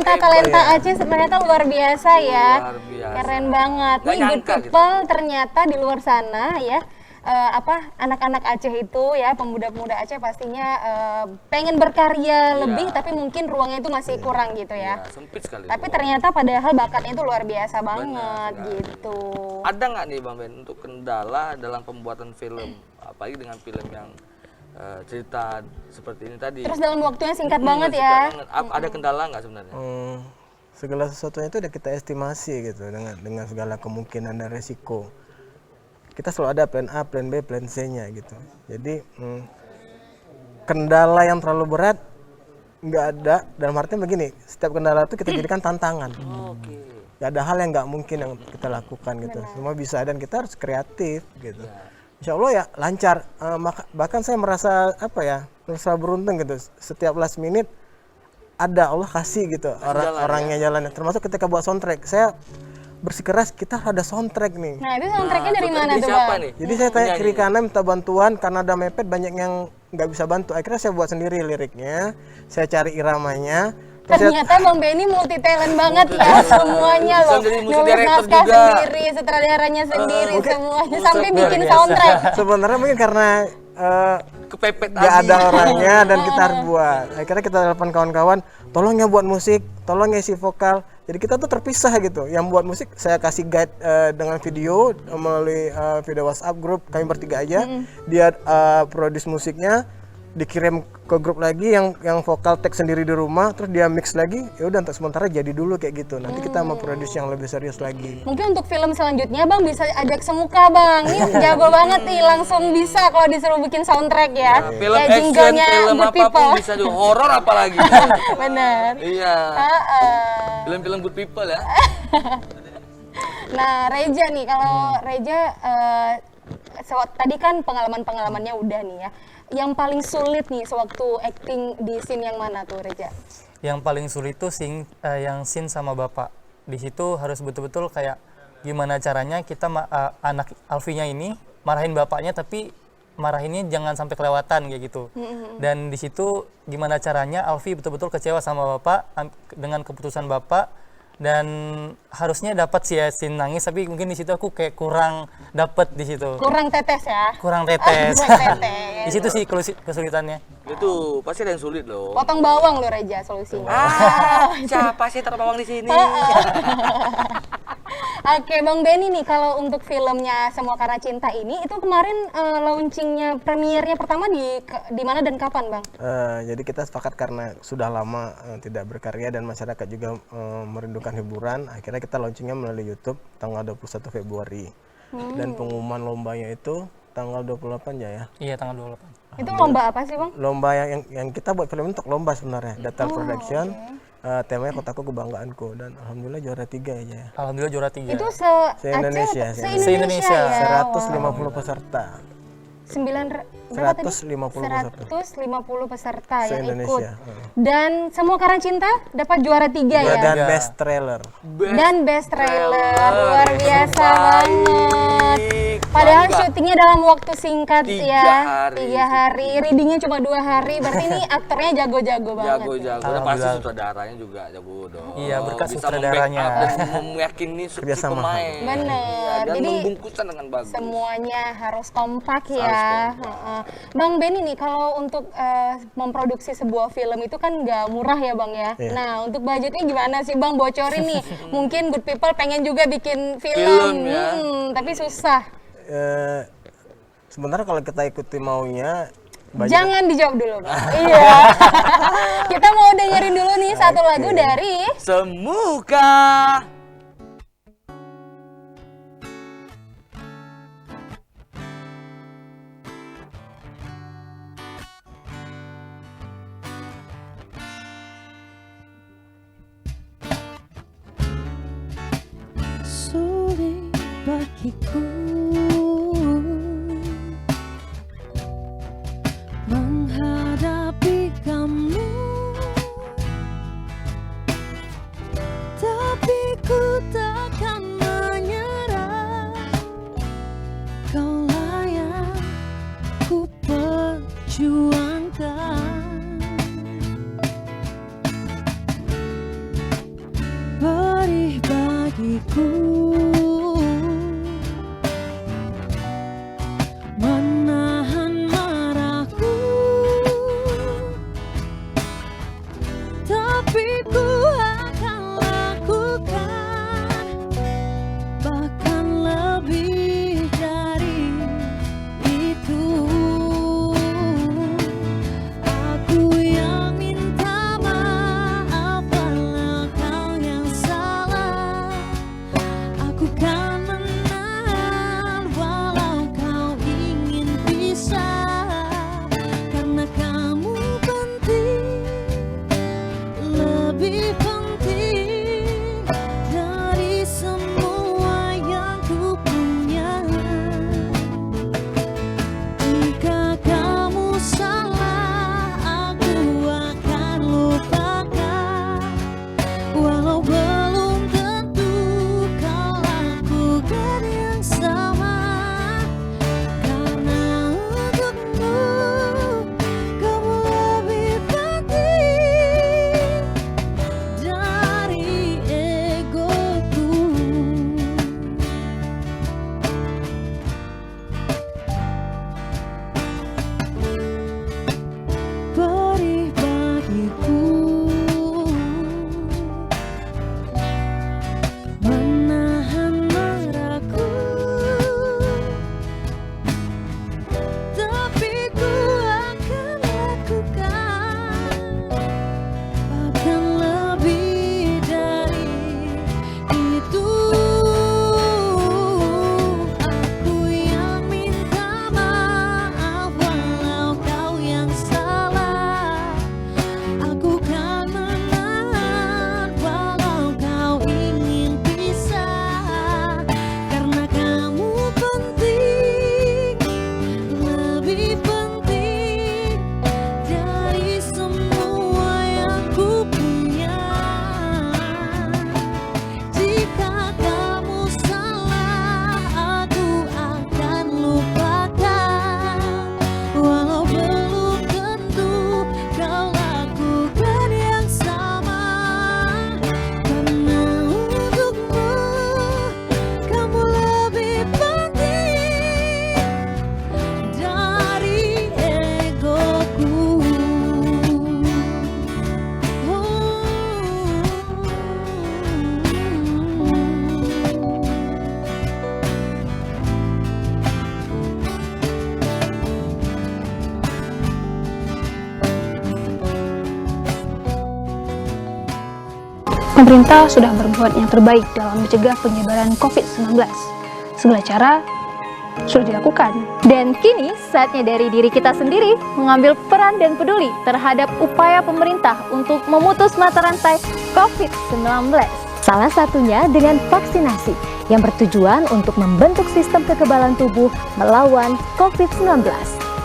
Talenta Aceh ternyata luar biasa ya. Luar biasa. Keren banget. Nggak Nih Good nyangka gitu. People ternyata di luar sana ya. Anak-anak Aceh itu ya, pemuda-pemuda Aceh pastinya pengen berkarya lebih tapi mungkin ruangnya itu masih kurang gitu ya. Ya, sempit sekali. Tapi ternyata padahal bakatnya itu luar biasa banget gitu. Ada nggak nih Bang Ben untuk kendala dalam pembuatan film, apalagi dengan film yang cerita seperti ini tadi? Terus dalam waktunya singkat banget ya. Singkat banget. Ada kendala nggak sebenarnya? Segala sesuatunya itu udah kita estimasi gitu dengan segala kemungkinan dan resiko. Kita selalu ada plan A, plan B, plan C-nya gitu. Jadi kendala yang terlalu berat nggak ada. Dalam artinya begini, setiap kendala itu kita jadikan tantangan. Nggak ada hal yang nggak mungkin yang kita lakukan gitu. Semua bisa dan kita harus kreatif gitu. Insya Allah ya lancar. Bahkan saya merasa merasa beruntung gitu. Setiap last minute ada Allah kasih gitu orangnya jalannya. Termasuk ketika buat soundtrack, saya bersikeras kita ada soundtrack nih. Nah, itu soundtracknya dari mana Dari tuh, siapa Bang? nih? Jadi saya tanya Penyanyi. kiri kanan minta bantuan karena ada mepet banyak yang nggak bisa bantu. Akhirnya saya buat sendiri liriknya, saya cari iramanya. Terus saya- Ternyata Bang Benny multi talent banget ya, semuanya Bisa loh. jadi musik Nulis director naskah juga. sendiri, sutradaranya sendiri, semuanya sampai luar bikin biasa. soundtrack. sebenarnya mungkin karena Kepepet nggak tadi. ada orangnya dan kita harus buat. Akhirnya kita telepon kawan-kawan, tolong ya buat musik, tolong ya isi vokal. Jadi kita tuh terpisah gitu. Yang buat musik saya kasih guide dengan video melalui video WhatsApp grup kami bertiga aja. Dia produce musiknya, dikirim ke grup lagi yang vokal tag sendiri di rumah, terus dia mix lagi. Ya udah untuk sementara jadi dulu kayak gitu. Nanti kita mau produce yang lebih serius lagi. Mungkin untuk film selanjutnya Bang bisa ajak Semuka Bang. Ini jago banget nih, langsung bisa kalau disuruh bikin soundtrack ya. Film Kayak action, jinglenya film Good apapun People. bisa juga. Horor apalagi. Bener. Iya. Heeh. Film-film good people ya. Nah, Reja nih, kalau Reja tadi kan pengalamannya udah nih ya. Yang paling sulit nih sewaktu acting di scene yang mana tuh, Reja? Yang paling sulit tuh yang scene sama bapak. Di situ harus betul-betul kayak gimana caranya kita anak Alfinya ini marahin bapaknya, tapi marahinnya jangan sampai kelewatan kayak gitu. Dan di situ gimana caranya Alfi betul-betul kecewa sama bapak dengan keputusan bapak, dan harusnya dapat sih ya scene nangis, tapi mungkin di situ aku kayak kurang dapat di situ. Kurang tetes ya? Kurang tetes. Kurang tetes. Di situ sih kesulitannya. Itu pasti ada yang sulit loh. Potong bawang loh Reja solusinya. Siapa sih terbawang di sini? Oke, Bang Benny nih, kalau untuk filmnya Semua Karena Cinta ini, itu kemarin launchingnya, premiernya pertama di mana dan kapan, Bang? Jadi kita sepakat karena sudah lama tidak berkarya dan masyarakat juga merindukan hiburan. Akhirnya kita launchingnya melalui YouTube tanggal 21 Februari. Dan pengumuman lombanya itu tanggal 28 ya. Iya, tanggal 28. Itu lomba apa sih, Bang? Lomba yang kita buat film untuk lomba sebenarnya, Data Production. Temanya Kotaku Kebanggaanku, dan alhamdulillah juara 3 aja ya. Alhamdulillah juara 3. Itu Se-Indonesia, se-Indonesia ya. 150 peserta. 150 peserta yang ikut. Se-Indonesia. Dan Semua Karena Cinta dapat juara 3 ya. Dan Best Trailer. Dan Best Trailer, luar biasa banget. Padahal syutingnya dalam waktu singkat ya, 3 hari, readingnya cuma 2 hari, berarti ini aktornya jago-jago banget. Jago-jago. Udah pasti sutradaranya juga jago dong. Iya, berkat Bisa sutradaranya. mem-backup dan meyakini si Kerjasama. pemain. Bener. Iya, dan Jadi, membungkuskan dengan bagus. Semuanya harus kompak ya. Harus kompak. Heeh. Bang Benny nih, kalau untuk memproduksi sebuah film itu kan nggak murah ya Bang ya. Iya. Nah, untuk budgetnya gimana sih Bang, bocorin nih. Mungkin Good People pengen juga bikin film, Film, ya. Tapi susah. Sebenarnya kalau kita ikuti maunya banyak. Jangan dijawab dulu Bang. Iya. Kita mau dengerin dulu nih satu lagu dari Semuka. Sulit bagiku menghadapi kamu, tapi ku takkan menyerah. Kaulah yang ku perjuangkan. Beri bagiku menahan marahku, tapi ku akan lakukan bahkan lebih dari itu. Aku yang minta maaf karena kau yang salah. Aku Pemerintah sudah berbuat yang terbaik dalam mencegah penyebaran COVID-19. Segala cara sudah dilakukan. Dan kini saatnya dari diri kita sendiri mengambil peran dan peduli terhadap upaya pemerintah untuk memutus mata rantai COVID-19. Salah satunya dengan vaksinasi yang bertujuan untuk membentuk sistem kekebalan tubuh melawan COVID-19.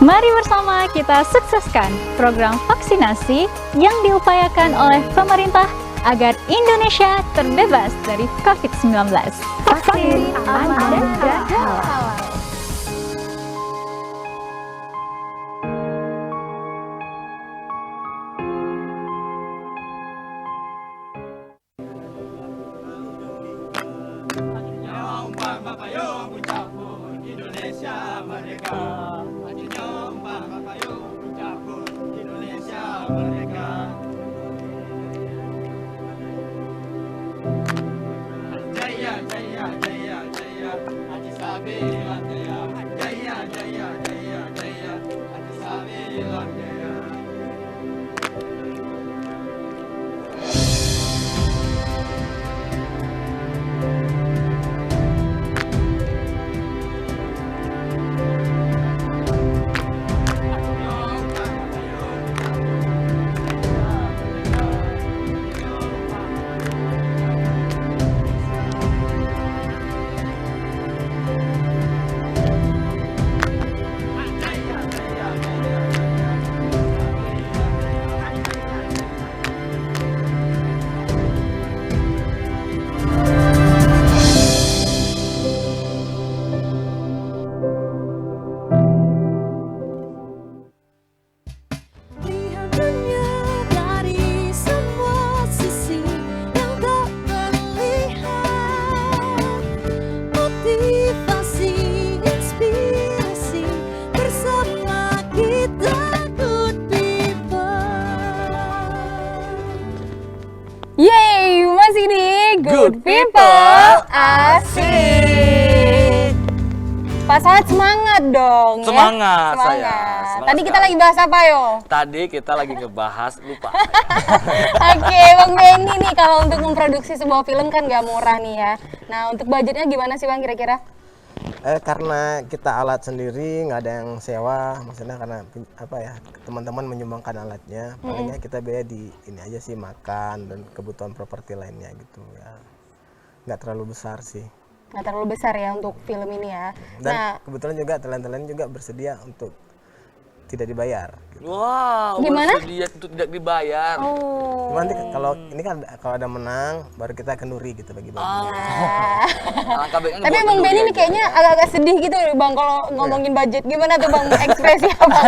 Mari bersama kita sukseskan program vaksinasi yang diupayakan oleh pemerintah agar Indonesia terbebas dari COVID-19. Vaksin aman dan halal. Lihat dunia dari semua sisi yang tak terlihat. Motivasi, inspirasi bersama kita Good People. Yeay, masih di Good People. Asik. Pak Saad semangat dong Semangat, ya. saya. Semangat Tadi kita sekali. lagi bahas apa yo? Tadi kita lagi ngebahas, lupa. Oke, Bang Benny nih kalau untuk memproduksi sebuah film kan gak murah nih ya. Nah, untuk budgetnya gimana sih Bang kira-kira? Karena kita alat sendiri, nggak ada yang sewa, maksudnya karena apa ya, teman-teman menyumbangkan alatnya, palingnya kita biaya di ini aja sih, makan dan kebutuhan properti lainnya gitu ya, nggak terlalu besar sih. Nggak terlalu besar ya untuk film ini ya. Dan Nah, kebetulan juga talent-talent juga bersedia untuk tidak dibayar. Wow, Gimana? bersedia untuk tidak dibayar. oh. Cuman nanti kalau ini kan kalau ada menang, baru kita kenduri gitu bagi-bagi. Alangkah baiknya Tapi buat Bang kenduri Benny nih aja, kayaknya ya. agak-agak sedih gitu Bang kalau ngomongin budget. Gimana tuh Bang ekspresi apa?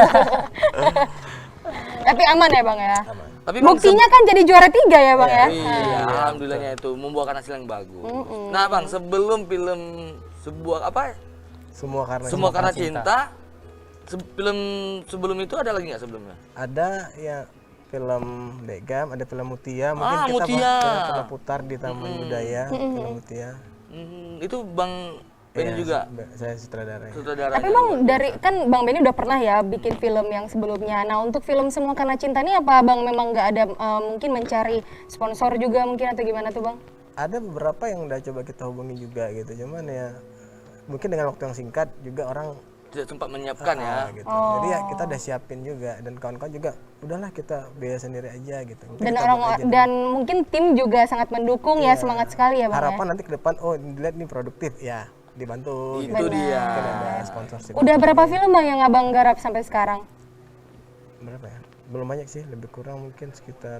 Tapi aman ya Bang ya? Aman. Tapi Bang, Buktinya kan jadi juara 3 ya Bang ya? iya, alhamdulillahnya itu membuahkan hasil yang bagus. Nah, Bang, sebelum film sebuah apa? Semua karena Cinta, film sebelum itu ada lagi nggak sebelumnya? ada ya film Begam, ada film Mutia, mungkin Ah, kita Mutia. pernah putar di Taman Budaya, film Mutia. Itu Bang Benny Iya, juga saya sutradara. sutradaranya. Tapi Bang dari kan Bang Benny udah pernah ya bikin film yang sebelumnya. Nah untuk film Semua Karena Cinta ini apa Bang memang nggak ada mungkin mencari sponsor juga mungkin atau gimana tuh Bang? Ada beberapa yang udah coba kita hubungi juga gitu, cuman ya mungkin dengan waktu yang singkat juga orang tidak sempat menyiapkan ya. gitu. Jadi ya kita udah siapin juga dan kawan-kawan juga udahlah kita biaya sendiri aja gitu. Mungkin Dan kita orang buat aja dulu. dan mungkin tim juga sangat mendukung ya semangat sekali ya Bang harapan ya. nanti ke depan dilihat nih produktif ya dibantu. Itu dia. Mungkin ada sponsorship. Udah berapa film Bang yang Abang garap sampai sekarang? Berapa ya? Belum banyak sih, lebih kurang mungkin sekitar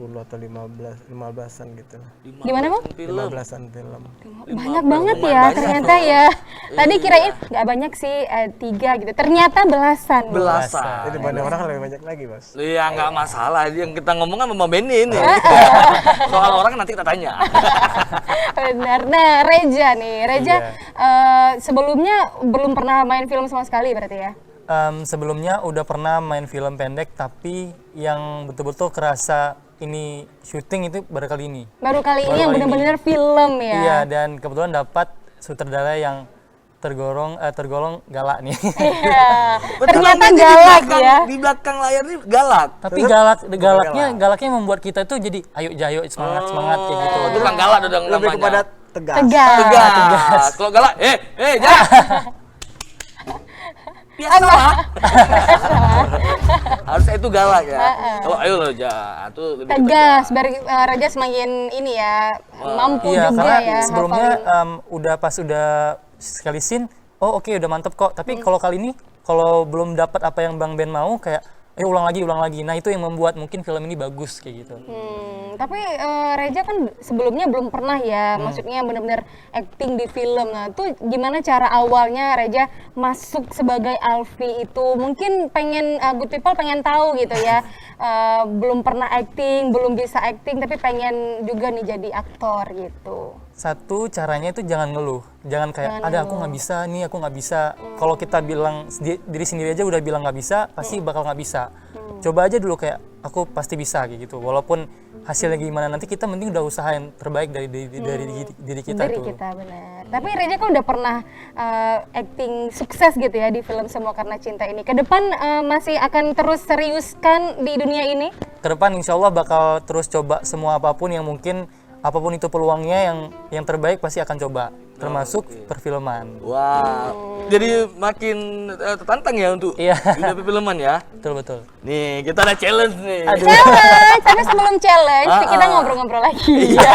10 atau 15-an gitu lah. Gimana Bang? 15-an film. Banyak banget ya ternyata ya. Tadi kirain nggak banyak sih 3 gitu. Ternyata belasan. Belasan. Jadi banyak orang lebih banyak lagi, Mas. Iya, nggak masalah. Yang kita ngomong kan sama Benny ini. Soal orang nanti kita tanya. Benar. Nah, Reja nih. Reja sebelumnya belum pernah main film sama sekali berarti ya? Sebelumnya udah pernah main film pendek, tapi yang betul-betul kerasa ini syuting itu baru kali ini. Baru kali ini Baru yang kali benar-benar film ya? Iya, dan kebetulan dapat sutradara yang tergolong galak nih. Iya. Betul, Ternyata namanya galak di belakang, ya. Di belakang layar ini galak. Tapi galaknya membuat kita tuh jadi ayo jayo semangat kayak gitu. Oh, itu bukan galak dong Lebih namanya. kepada tegas. Tegas. Kalau galak, jangan. Biasa lah. Harusnya itu galak ya. Kalau ayo lo itu lebih ke Tegas, biar Raja semakin ini ya, mampu Iya, juga karena ya sebelumnya hafalin. pas udah sekali scene, oh oke udah mantep kok. Tapi kalau kali ini, kalau belum dapat apa yang Bang Ben mau, kayak ulang lagi. Nah itu yang membuat mungkin film ini bagus kayak gitu. Tapi Reja kan sebelumnya belum pernah ya, maksudnya benar-benar acting di film. Nah, itu gimana cara awalnya Reja masuk sebagai Alfi itu? Mungkin pengen Good People pengen tahu gitu ya. Belum pernah acting, belum bisa acting, tapi pengen juga nih jadi aktor gitu. Satu, caranya itu jangan ngeluh. Jangan kayak, ada aku nggak bisa, nih aku nggak bisa. Kalau kita bilang diri sendiri aja udah bilang nggak bisa, pasti bakal nggak bisa. Coba aja dulu kayak, aku pasti bisa kayak gitu. Walaupun hasilnya gimana, nanti kita mending udah usaha yang terbaik dari diri kita Dari tuh. kita, benar. Tapi Reja kan udah pernah acting sukses gitu ya di film Semua Karena Cinta ini. Ke depan masih akan terus seriuskan di dunia ini? Kedepan insya Allah bakal terus coba semua apapun yang mungkin, apapun itu peluangnya yang terbaik pasti akan coba, termasuk perfilman. Wah, jadi makin tertantang ya untuk dunia perfilman ya. Betul. Nih, kita ada challenge nih. Challenge, tapi sebelum challenge kita ngobrol-ngobrol lagi. Iya.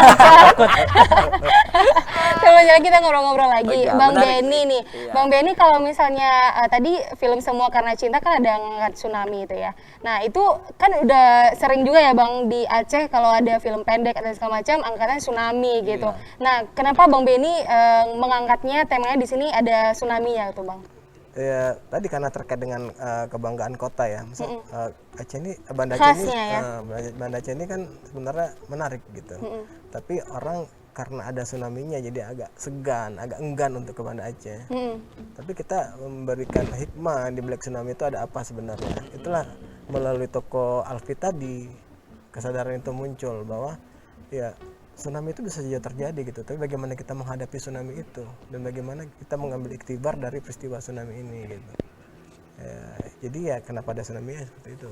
Sebelum challenge kita ngobrol-ngobrol lagi. Oke, Bang menarik. Benny nih. Iya. Bang Benny kalau misalnya tadi film Semua Karena Cinta kan ada ngangkat tsunami itu ya. Nah itu kan udah sering juga ya Bang di Aceh kalau ada film pendek atau segala macam angkatan tsunami gitu. Nah kenapa Bang Benny mengangkatnya temanya di sini ada tsunami-nya tuh Bang? Ya, tadi karena terkait dengan kebanggaan kota ya. Aceh ini, Banda Aceh ini, Khasnya ya. Banda Aceh ini kan sebenarnya menarik gitu. Tapi orang karena ada tsunami-nya jadi agak segan, agak enggan untuk ke Banda Aceh. Tapi kita memberikan hikmah di Black Tsunami itu ada apa sebenarnya. Itulah melalui toko Alfi tadi kesadaran itu muncul bahwa ya tsunami itu bisa saja terjadi gitu, tapi bagaimana kita menghadapi tsunami itu dan bagaimana kita mengambil iktibar dari peristiwa tsunami ini gitu. Ya, jadi ya kenapa ada tsunami ya seperti itu.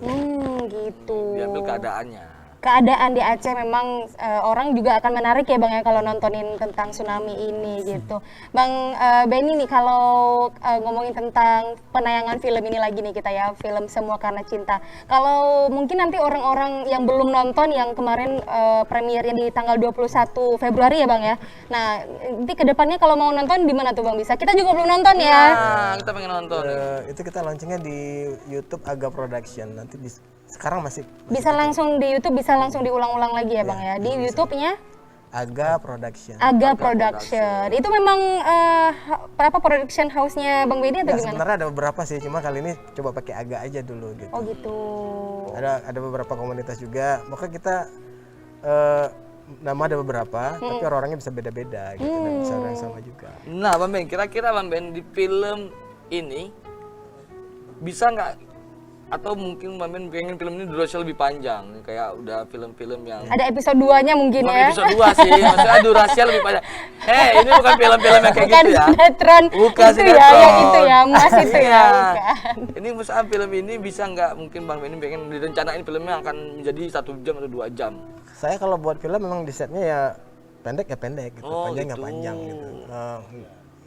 Gitu. Diambil keadaannya. Keadaan di Aceh memang orang juga akan menarik ya Bang ya kalau nontonin tentang tsunami ini gitu. Bang Benny nih kalau ngomongin tentang penayangan film ini lagi nih kita ya, film Semua Karena Cinta. Kalau mungkin nanti orang-orang yang belum nonton yang kemarin premiernya di tanggal 21 Februari ya Bang ya. Nah, nanti kedepannya kalau mau nonton di mana tuh Bang bisa? Kita juga belum nonton ya. Nah, kita pengen nonton. Itu kita launchingnya di YouTube Aga Production. Nanti sekarang masih Bisa langsung di YouTube, bisa langsung diulang-ulang lagi ya Bang ya. Di YouTube-nya Aga Production. Aga Production. Itu memang apa production house-nya Bang Benny atau Ya, gimana? sebenarnya ada beberapa sih, cuma kali ini coba pakai Aga aja dulu gitu. Oh gitu. Ada beberapa komunitas juga, maka kita nama ada beberapa, tapi orang-orangnya bisa beda-beda gitu dan bisa ada yang sama juga. Nah, Bang Ben, kira-kira Bang Ben di film ini bisa nggak, atau mungkin Bang Ben pengen film ini durasinya lebih panjang, kayak udah film-film yang Ada episode 2-nya mungkin bukan ya. episode 2 sih, maksudnya durasinya lebih panjang. Ini bukan film-film yang kayak Bukan gitu ya. sinetron. Bukan itu ya, sinetron. yang itu ya, Mas itu ya, Iya. bukan. Ini misalnya film ini bisa nggak, mungkin Bang Ben pengen direncanain filmnya akan menjadi 1 jam atau 2 jam. Saya kalau buat film memang di setnya ya pendek gitu, Oh, panjang ya gitu. panjang gitu.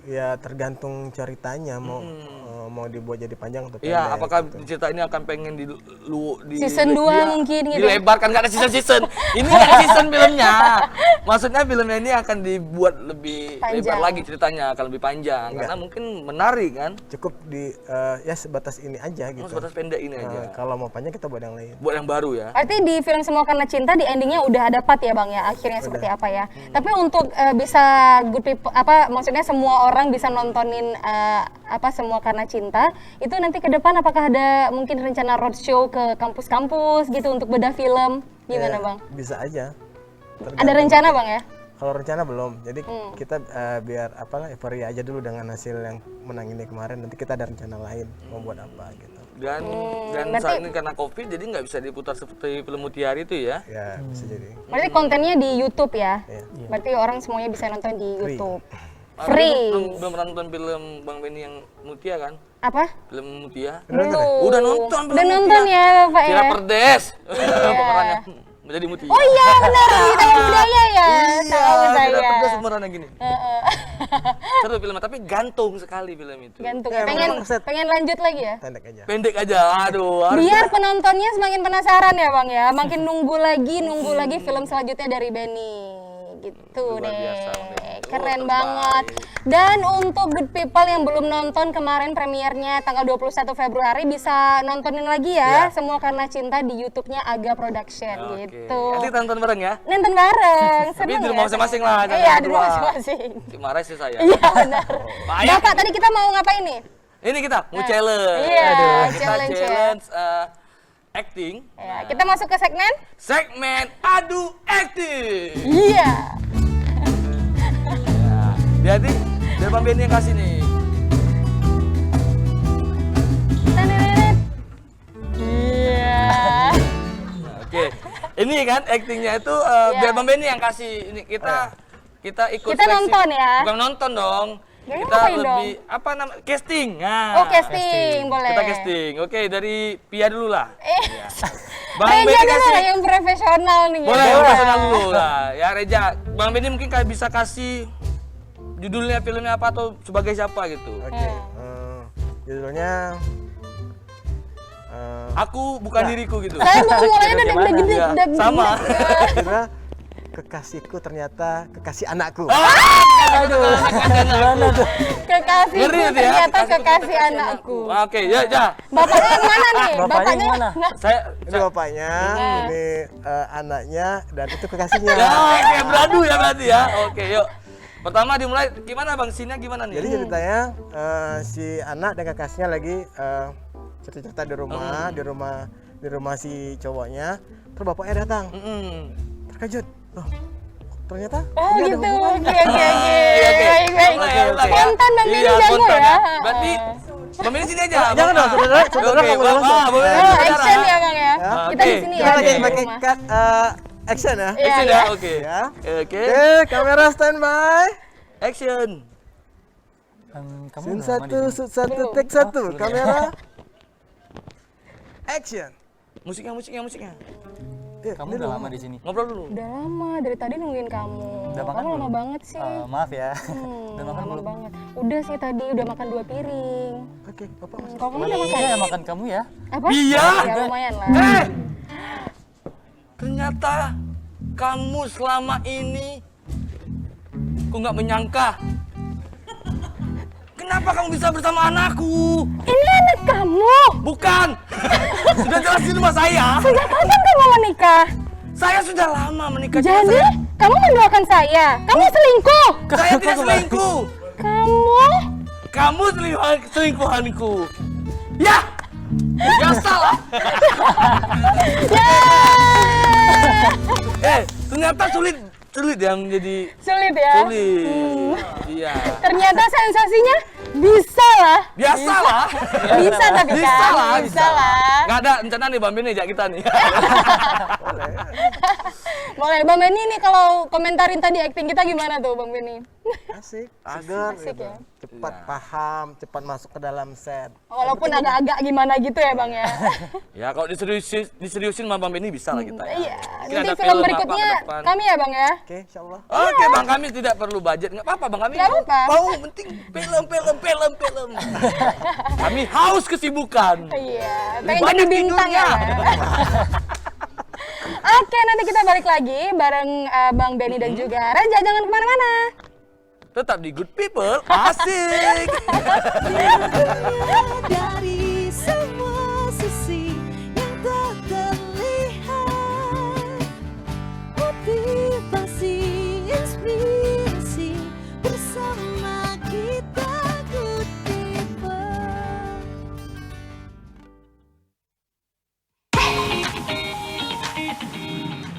Ya tergantung ceritanya mau dibuat jadi panjang atau pendek. Iya, apakah gitu. cerita ini akan pengen di Season 2 mungkin gitu. dilebarkan, nggak ada season. Ini nggak ada season filmnya. Maksudnya filmnya ini akan dibuat lebih Panjang. lebar lagi ceritanya, akan lebih panjang karena mungkin menarik kan. Cukup di ya sebatas ini aja gitu. Sebatas pendek ini aja. Kalau mau panjang kita buat yang lain. Buat yang baru ya. Berarti di film Semua Karena Cinta di endingnya udah ada part ya Bang ya, akhirnya seperti apa ya. Tapi untuk bisa good people, apa maksudnya semua orang bisa nontonin Semua Karena Cinta, itu nanti ke depan apakah ada mungkin rencana roadshow ke kampus-kampus gitu untuk bedah film? Gimana Ya, Bang? Bisa aja. Ada rencana Bang ya? Kalau rencana belum. Jadi kita biar euforia aja dulu dengan hasil yang menang ini kemarin. Nanti kita ada rencana lain mau buat apa gitu. Dan saat ini karena Covid jadi nggak bisa diputar seperti film Mutiara itu ya. Ya bisa jadi. Berarti kontennya di YouTube ya? Iya. Berarti orang semuanya bisa nonton di Free. YouTube. Free. Belum nonton film Bang Benny yang Mutia kan? Apa? Film Mutia. Belum. Udah nonton belum? Udah nonton ya Bapak ya? Vira Perdes. Pemerannya menjadi Mutia. Oh iya benar, di Taman Budaya ya. Tahu Vira saya. Perdes pemerannya gini. Seru filmnya, tapi gantung sekali film itu. Gantung. Ya, Pengen lanjut lagi ya? Pendek aja. Pendek aja, aduh. harus- Biar penontonnya semakin penasaran ya Bang ya. Makin nunggu lagi film selanjutnya dari Benny. Gitu Luar deh. biasa, Bang Benny. Keren Terbaik. banget. Dan untuk Good People yang belum nonton kemarin premiernya tanggal 21 Februari bisa nontonin lagi ya. Semua Karena Cinta di YouTube-nya Aga Production Oke. gitu. Nanti kita nonton bareng ya. Nonton bareng. Tapi Seneng di ya, rumah masing-masing lah, seneng. jangan Iya, di berdua. rumah masing-masing. Marah sih saya. Iya benar. Bahaya. Bapak tadi kita mau ngapain nih? Ini kita mau challenge. Iya, Kita challenge ya. challenge acting. Ya, kita masuk ke segmen. Segmen adu acting. Iya. Jadi biar Bang Benny yang kasih nih. Tenenet. Iya. Nah, oke. Ini kan actingnya itu biar Bang Benny yang kasih. Ini kita ikut Kita nonton ya? Bukan nonton dong. Ya, Kita ngapain lebih apa nama casting. Nah, Oh casting, boleh. Kita casting. Oke, dari Pia dulu lah. Bang Reja Benny dulu kasih. lah yang profesional nih. Boleh, ya. yang personal dulu lah. Ya Reja, Bang Benny mungkin bisa kasih judulnya filmnya apa atau sebagai siapa gitu. Oke. Judulnya Aku bukan diriku gitu. Saya mau mulainya udah gede, Iya, udah sama. judulnya Kekasihku ternyata kekasih anakku. Gimana tuh? Kekasihku Ngeri itu ya. ternyata kekasih anakku. Oke, ya. Bapaknya yang mana nih? Bapaknya yang mana? Saya Ini bapaknya, ini anaknya, dan itu kekasihnya. ya, oke, beradu ya berarti ya. Oke, yuk. Pertama dimulai gimana Bang? Sinnya gimana nih? Jadi ceritanya si anak dan kekasihnya lagi cerita-cerita di rumah si cowoknya. Terus bapaknya datang, terkejut. Loh, ternyata Oh ini ada gitu, hubungannya. oke. Baik. Spontan Bang Benny Iya, jago spontan ya. Berarti Bang Benny sini aja. Jangan dong, saudara Oke, nggak boleh masuk. boleh. Oh, action ya Bang ya. Kita di Oke. sini Kita ya. lagi di pakai rumah. cut action ya. Iya, Action iya. ya, oke. Ya. Oke. Oke, kamera standby. Action. Kamu Scene udah lama di sini? satu, take satu, kamera. Action. Musiknya. Kamu udah lama di sini. Ngobrol dulu. Udah lama dari tadi nungguin kamu. Udah makan Kamu lama belum? banget sih. Maaf ya. Udah makan Lama belum? banget. Udah sih tadi udah makan 2 piring. Oke, Bapak masuk. Kalau kamu udah makan? Iya, makan kamu ya. Apa? Iya. Ya lumayan lah. Ternyata kamu selama ini aku nggak menyangka. Kenapa kamu bisa bersama anakku? Ini anak kamu. Bukan. Sudah jelas di rumah saya. Sejak kapan kamu menikah? Saya sudah lama menikah. Cuma Jadi, kamu mendoakan saya. Kamu selingkuh. saya tidak selingkuh. Kamu Kamu selingkuhanku. Ya. Biasalah. Ternyata sulit yang jadi sulit ya. sulit. Iya. Ternyata sensasinya bisa lah. Biasalah. Bisa tapi kan. Bisa lah. Nggak ada rencana nih Bang Benny ajak kita nih. Boleh Bang Benny nih kalau komentarin tadi acting kita gimana tuh Bang Benny? Asik, segar Asik gitu. ya. Cepat paham, cepat masuk ke dalam set. Walaupun agak-agak gimana gitu ya Bang ya. Ya kalau diseriusin sama Bang Benny bisa lah kita ya. Iya. Mungkin Nanti ada film apa berikutnya ke depan. kami ya Bang ya. Oke, insyaallah. Oke, Bang kami tidak perlu budget. Nggak apa-apa Bang kami. Nggak apa-apa. Mau penting film. Kami haus kesibukan. Iya. Lebih Pengen banyak jadi bintang ya. tidurnya. Oke, nanti kita balik lagi bareng Bang Benny dan juga Reja. Jangan kemana-mana. Tetap di Good People. Asik. Dari semua sisi yang tak terlihat, motivasi, inspirasi bersama kita Good People.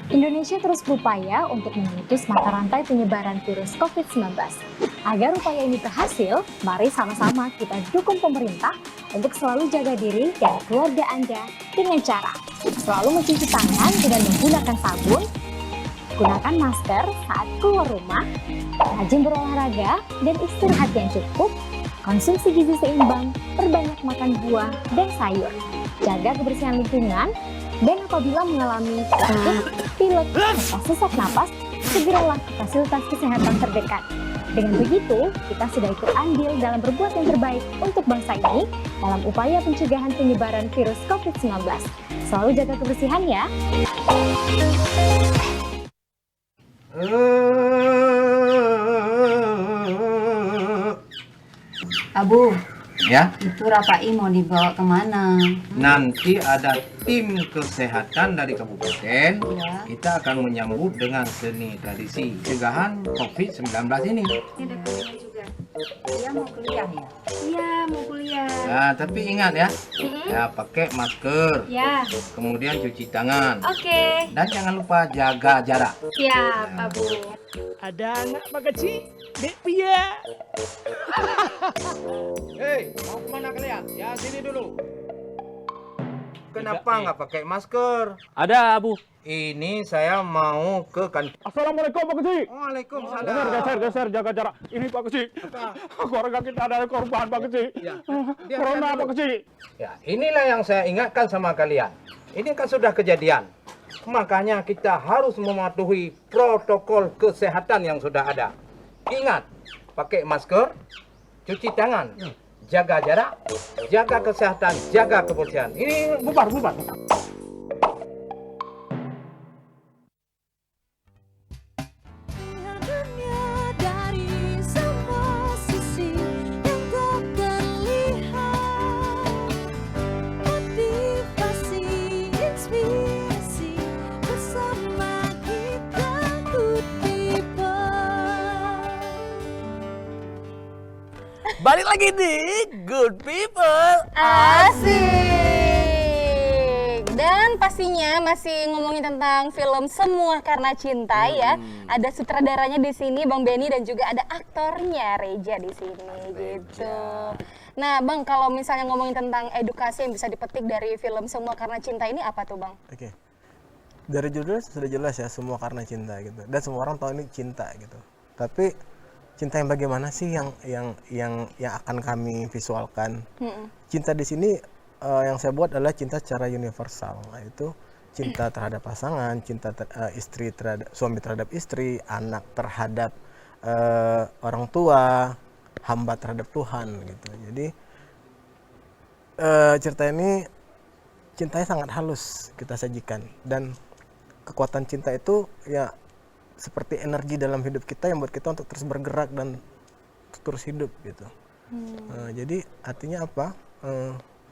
Indonesia terus berupaya untuk memutus mata rantai penyebaran virus COVID-19. Agar upaya ini berhasil, mari sama-sama kita dukung pemerintah untuk selalu jaga diri dan keluarga Anda dengan cara selalu mencuci tangan dengan menggunakan sabun, Gunakan masker saat keluar rumah, rajin berolahraga dan istirahat yang cukup, konsumsi gizi seimbang, perbanyak makan buah dan sayur, jaga kebersihan lingkungan, dan apabila mengalami batuk, pilek, atau sesak napas, segeralah ke fasilitas kesehatan terdekat. Dengan begitu, kita sudah ikut andil dalam berbuat yang terbaik untuk bangsa ini dalam upaya pencegahan penyebaran virus COVID-19. Selalu jaga kebersihan ya. Abu, Ya, itu Rapai mau dibawa kemana? nanti ada tim kesehatan dari kabupaten. Ya. Kita akan menyambut dengan seni tradisi pencegahan COVID-19 ini. Ini ada juga. Dia mau kuliah ya? Iya, mau kuliah. Nah, tapi ingat ya, ya pakai masker, Ya, kemudian cuci tangan, oke. dan jangan lupa jaga jarak. Siap, Abu. Ada anak Pak Kecil, Dek Pia. Hei, mau kemana kalian? Ya, sini dulu. Kenapa nggak pakai masker? Ada Abu. Ini saya mau ke kantor. Assalamualaikum Pak Kecil. Waalaikumsalam. Geser, jaga jarak. Ini Pak Kecil. Keluarga kita ada korban Pak Kecil. Ya. Corona Pak Kecil. Ya, inilah yang saya ingatkan sama kalian. Ini kan sudah kejadian. Makanya kita harus mematuhi protokol kesehatan yang sudah ada. Ingat, pakai masker, cuci tangan, jaga jarak, jaga kesehatan, jaga kebersihan. Ini Bubar. Lihat dunia dari semua sisi yang tak terlihat. Motivasi, inspirasi bersama kita Good People. Balik lagi di Good People. Asik. Dan pastinya masih ngomongin tentang film Semua Karena Cinta ya. Ada sutradaranya di sini Bang Benny dan juga ada aktornya Reja di sini gitu. Nah, Bang, kalau misalnya ngomongin tentang edukasi yang bisa dipetik dari film Semua Karena Cinta ini apa tuh, Bang? Oke. Dari judulnya sudah jelas ya, semua karena cinta gitu. Dan semua orang tahu ini cinta gitu. Tapi cinta yang bagaimana sih yang akan kami visualkan? Cinta di sini yang saya buat adalah cinta secara universal, yaitu cinta terhadap pasangan, cinta istri terhadap suami terhadap istri, anak terhadap orang tua, hamba terhadap Tuhan gitu. Jadi cerita ini cintanya sangat halus kita sajikan, dan kekuatan cinta itu ya seperti energi dalam hidup kita yang buat kita untuk terus bergerak dan terus hidup gitu. Jadi artinya apa?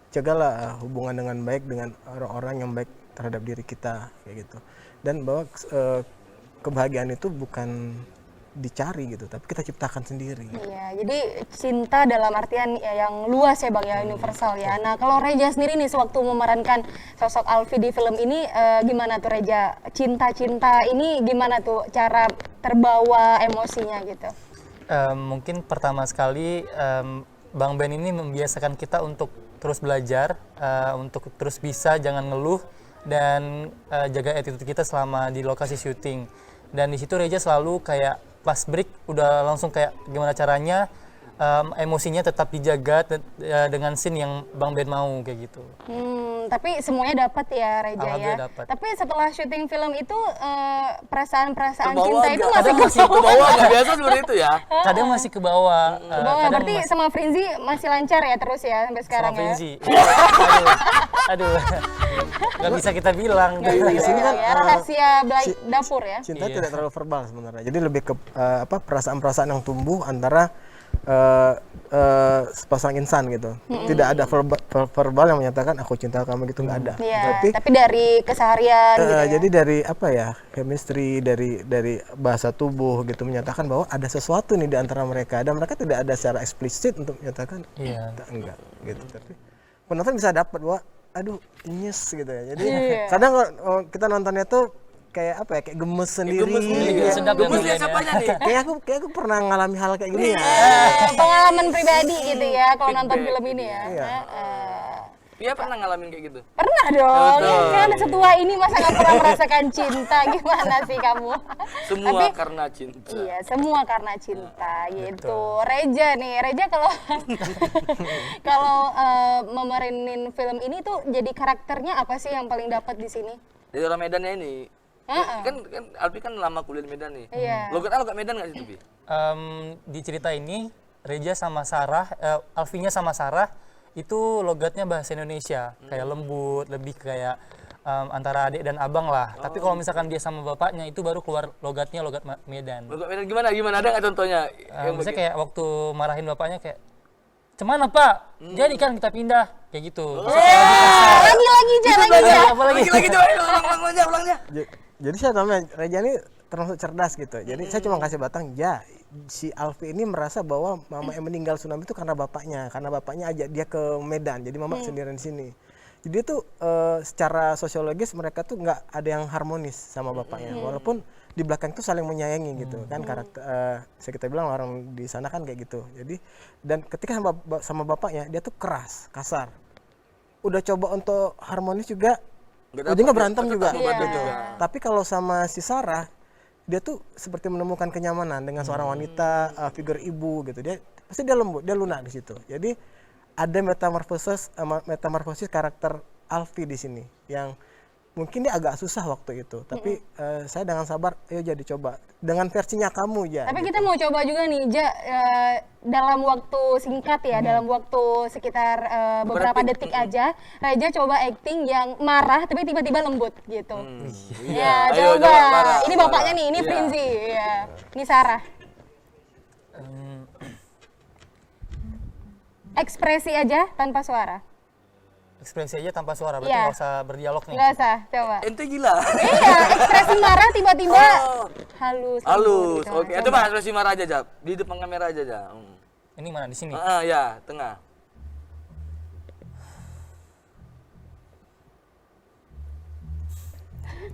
Jagalah hubungan dengan baik dengan orang-orang yang baik terhadap diri kita kayak gitu. Dan bahwa kebahagiaan itu bukan dicari gitu, tapi kita ciptakan sendiri. Iya, jadi cinta dalam artian ya yang luas ya Bang ya, universal ya. Nah, kalau Reja sendiri nih sewaktu memerankan sosok Alfi di film ini gimana tuh Reja? Cinta-cinta ini gimana tuh cara terbawa emosinya gitu? Mungkin pertama sekali Bang Ben ini membiasakan kita untuk terus belajar, untuk terus bisa jangan ngeluh dan jaga attitude kita selama di lokasi syuting. Dan di situ Reja selalu kayak pas break udah langsung kayak gimana caranya emosinya tetap dijaga dengan scene yang Bang Ben mau kayak gitu. Tapi semuanya dapat ya Reja ya. Alhamdulillah dapat. Tapi setelah syuting film itu perasaan-perasaan Kebawa cinta nggak? itu Kadang masih ke bawah nggak? Biasa seperti itu ya. Kadang masih ke bawah. Ke bawah, kadang berarti sama Frinzi masih lancar ya terus ya sampai sekarang sama ya. Frenzy. aduh, nggak bisa kita bilang. Di sini kan Ya, rahasia dapur ya. cinta tidak terlalu verbal sebenarnya. Jadi lebih ke perasaan-perasaan yang tumbuh antara sepasang insan gitu. Tidak ada verbal yang menyatakan aku cinta kamu gitu, nggak ada. Iya, tapi dari keseharian gitu ya. Jadi dari apa ya, chemistry, dari bahasa tubuh gitu menyatakan bahwa ada sesuatu nih di antara mereka, dan mereka tidak ada secara eksplisit untuk menyatakan enggak gitu. Tapi penonton bisa dapat bahwa aduh nyes gitu ya. Jadi kadang kalau kita nontonnya tuh kayak apa ya, kayak gemes sendiri. Gemes ya siapanya nih? Kayak aku pernah ngalami hal kayak gini ya. Pengalaman pribadi gitu ya kalau nonton film ini ya. Iya. Pia pernah ngalamin kayak gitu? Pernah dong, Betul. kan setua ini masa nggak pernah merasakan cinta, gimana sih kamu? Semua Tapi- karena cinta. Iya, semua karena cinta gitu. Reja nih, Reja kalau kalau memeranin film ini tuh jadi karakternya apa sih yang paling dapat di sini? Jadi orang Medannya ini. Heeh. Kan Alfi kan lama kuliah di Medan nih. Iya. Logat Medan nggak sih, Pi? Di cerita ini Reja sama Sarah, Alfinya sama Sarah itu logatnya bahasa Indonesia, kayak lembut, lebih kayak antara adik dan abang lah. Tapi kalau misalkan dia sama bapaknya itu baru keluar logatnya logat Medan. Logat Medan gimana? Gimana ada nggak contohnya? Misalnya kayak waktu marahin bapaknya kayak, "Cemana Pak? Jadi kan kita pindah." Kayak gitu. Lagi-lagi Ja, lagi Ja. Apalagi? Lagi coba ulangnya. Jadi saya namanya Reja ini termasuk cerdas gitu. Jadi saya cuma kasih batang, ya si Alfi ini merasa bahwa mama yang meninggal tsunami itu karena bapaknya ajak dia ke Medan. Jadi mama sendirian di sini. Jadi itu secara sosiologis mereka tuh nggak ada yang harmonis sama bapaknya. Walaupun di belakang itu saling menyayangi gitu kan karakter. Saya kita bilang orang di sana kan kayak gitu. Jadi dan ketika sama bapaknya dia tuh keras, kasar. Udah coba untuk harmonis juga. Ujungnya berantem juga. Gitu. Tapi kalau sama si Sarah, dia tuh seperti menemukan kenyamanan dengan seorang wanita, figur ibu gitu. Dia pasti dia lembut, dia lunak di situ. Jadi ada metamorfosis karakter Alfi di sini yang mungkin dia agak susah waktu itu. Tapi saya dengan sabar, ayo jadi coba dengan versinya kamu ya. Tapi kita mau coba juga nih, Ja, dalam waktu singkat ya, dalam waktu sekitar beberapa detik aja, Reja coba acting yang marah tapi tiba-tiba lembut gitu. Ya, Ayo, coba. Sarah, Ini bapaknya nih, ini Iya. Prinzi. Ya. Ini Sarah. Ekspresi aja tanpa suara. Ekspresi aja tanpa suara, berarti Iya. nggak usah berdialog nih. Nggak usah, coba. Ente gila. Iya, ekspresi marah tiba-tiba Oh. halus. Halus. gitu. Oke, coba ekspresi marah aja, Jap. Di depan kamera aja, Jap. Ini mana di sini? Ya, tengah.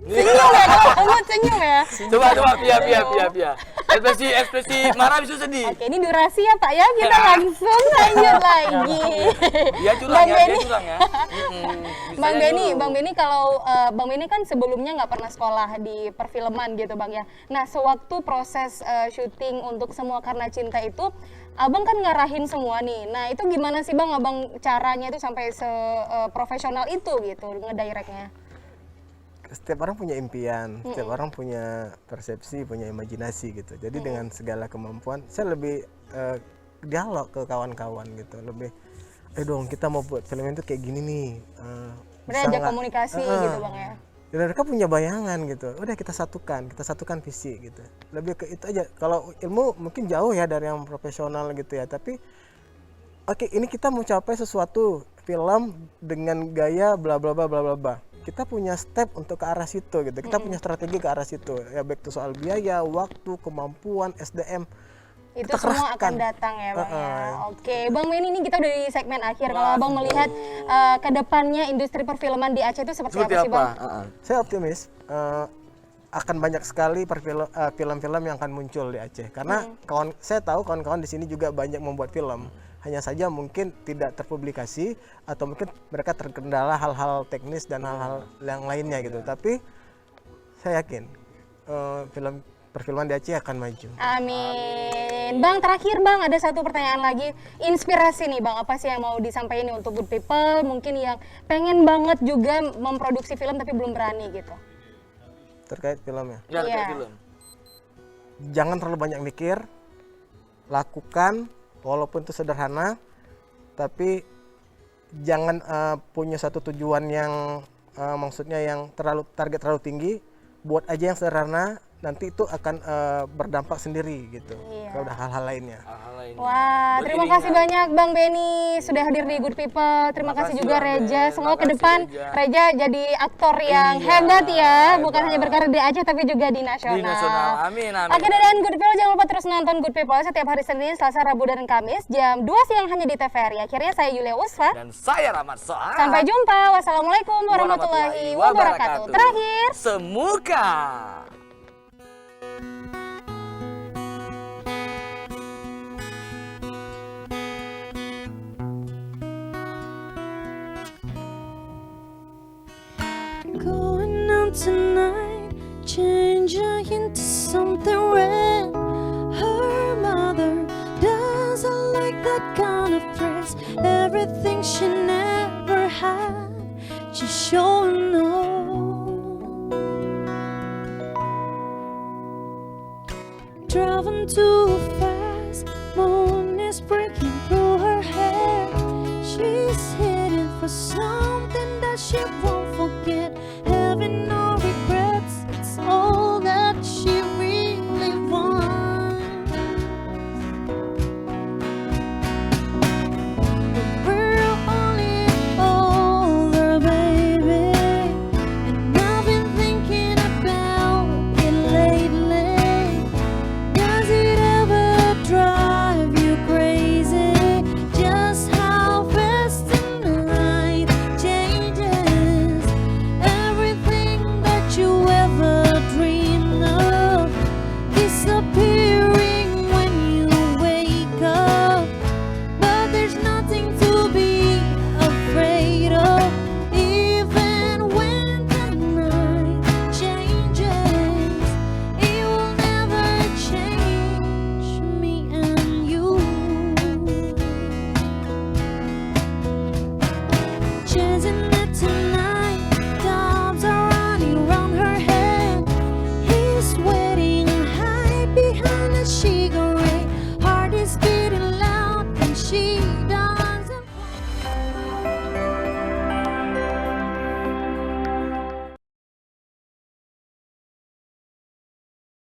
Senyum ya, kamu senyum ya. Coba Pia. Ekspresi marah bisa sedih. Oke, ini durasi ya Pak ya, kita langsung lanjut lagi. Dia curang Bang ya, Benny. dia curang ya. Bang Benny kalau Bang Benny kan sebelumnya nggak pernah sekolah di perfilman gitu Bang ya. Nah, sewaktu proses syuting untuk Semua Karena Cinta itu, Abang kan ngarahin semua nih. Nah, itu gimana sih Bang, Abang caranya itu sampai seprofesional itu gitu ngedirectnya? Setiap orang punya impian, setiap orang punya persepsi, punya imajinasi gitu. Jadi dengan segala kemampuan, saya lebih dialog ke kawan-kawan gitu. Lebih, dong kita mau buat film itu kayak gini nih. Berarti ajak komunikasi gitu Bang ya. Dan mereka punya bayangan gitu. Udah kita satukan visi gitu. Lebih ke itu aja. Kalau ilmu mungkin jauh ya dari yang profesional gitu ya. Tapi oke, ini kita mau capai sesuatu film dengan gaya bla bla bla bla bla bla. Kita punya step untuk ke arah situ gitu. Kita punya strategi ke arah situ. Ya baik itu soal biaya, waktu, kemampuan, SDM. Itu Kita semua akan kerahkan. datang ya Bang ya. Oke, Bang Benny ini kita udah di segmen akhir. Kalau Abang melihat ke depannya industri perfilman di Aceh itu seperti apa sih Bang? Saya optimis akan banyak sekali film-film yang akan muncul di Aceh. Karena saya tahu kawan-kawan di sini juga banyak membuat film. Hanya saja mungkin tidak terpublikasi atau mungkin mereka terkendala hal-hal teknis dan hal-hal yang lainnya gitu. Tapi saya yakin perfilman di Aceh akan maju. Amin. Bang, terakhir Bang, ada satu pertanyaan lagi. Inspirasi nih Bang, apa sih yang mau disampaikan nih untuk good people? Mungkin yang pengen banget juga memproduksi film tapi belum berani gitu. Terkait filmnya. Ya, Iya. film. Jangan terlalu banyak mikir, lakukan walaupun itu sederhana, tapi jangan punya satu tujuan yang maksudnya yang target terlalu tinggi. Buat aja yang sederhana, nanti itu akan berdampak sendiri gitu. Iya. Kalau udah hal-hal lainnya. Wah, terima kasih banyak Bang Benny sudah hadir di Good People. Terima kasih juga Reja. Semoga ke depan Reja jadi aktor yang hebat ya, bukan hanya berkarir di Aceh tapi juga di nasional. Di nasional. Amin. Oke, dan Good People jangan lupa terus nonton Good People setiap hari Senin, Selasa, Rabu, dan Kamis jam 2 siang hanya di TVRI. Akhirnya saya Yulia Usfa. Dan saya Rahmat Soal. Sampai jumpa. Wassalamualaikum warahmatullahi wabarakatuh. Terakhir, semuka. tonight, change her into something red. Her mother doesn't like that kind of dress. Everything she never had, she's showing off. Driving too fast, moon is breaking through her hair. She's heading for something that she won't forget. Having no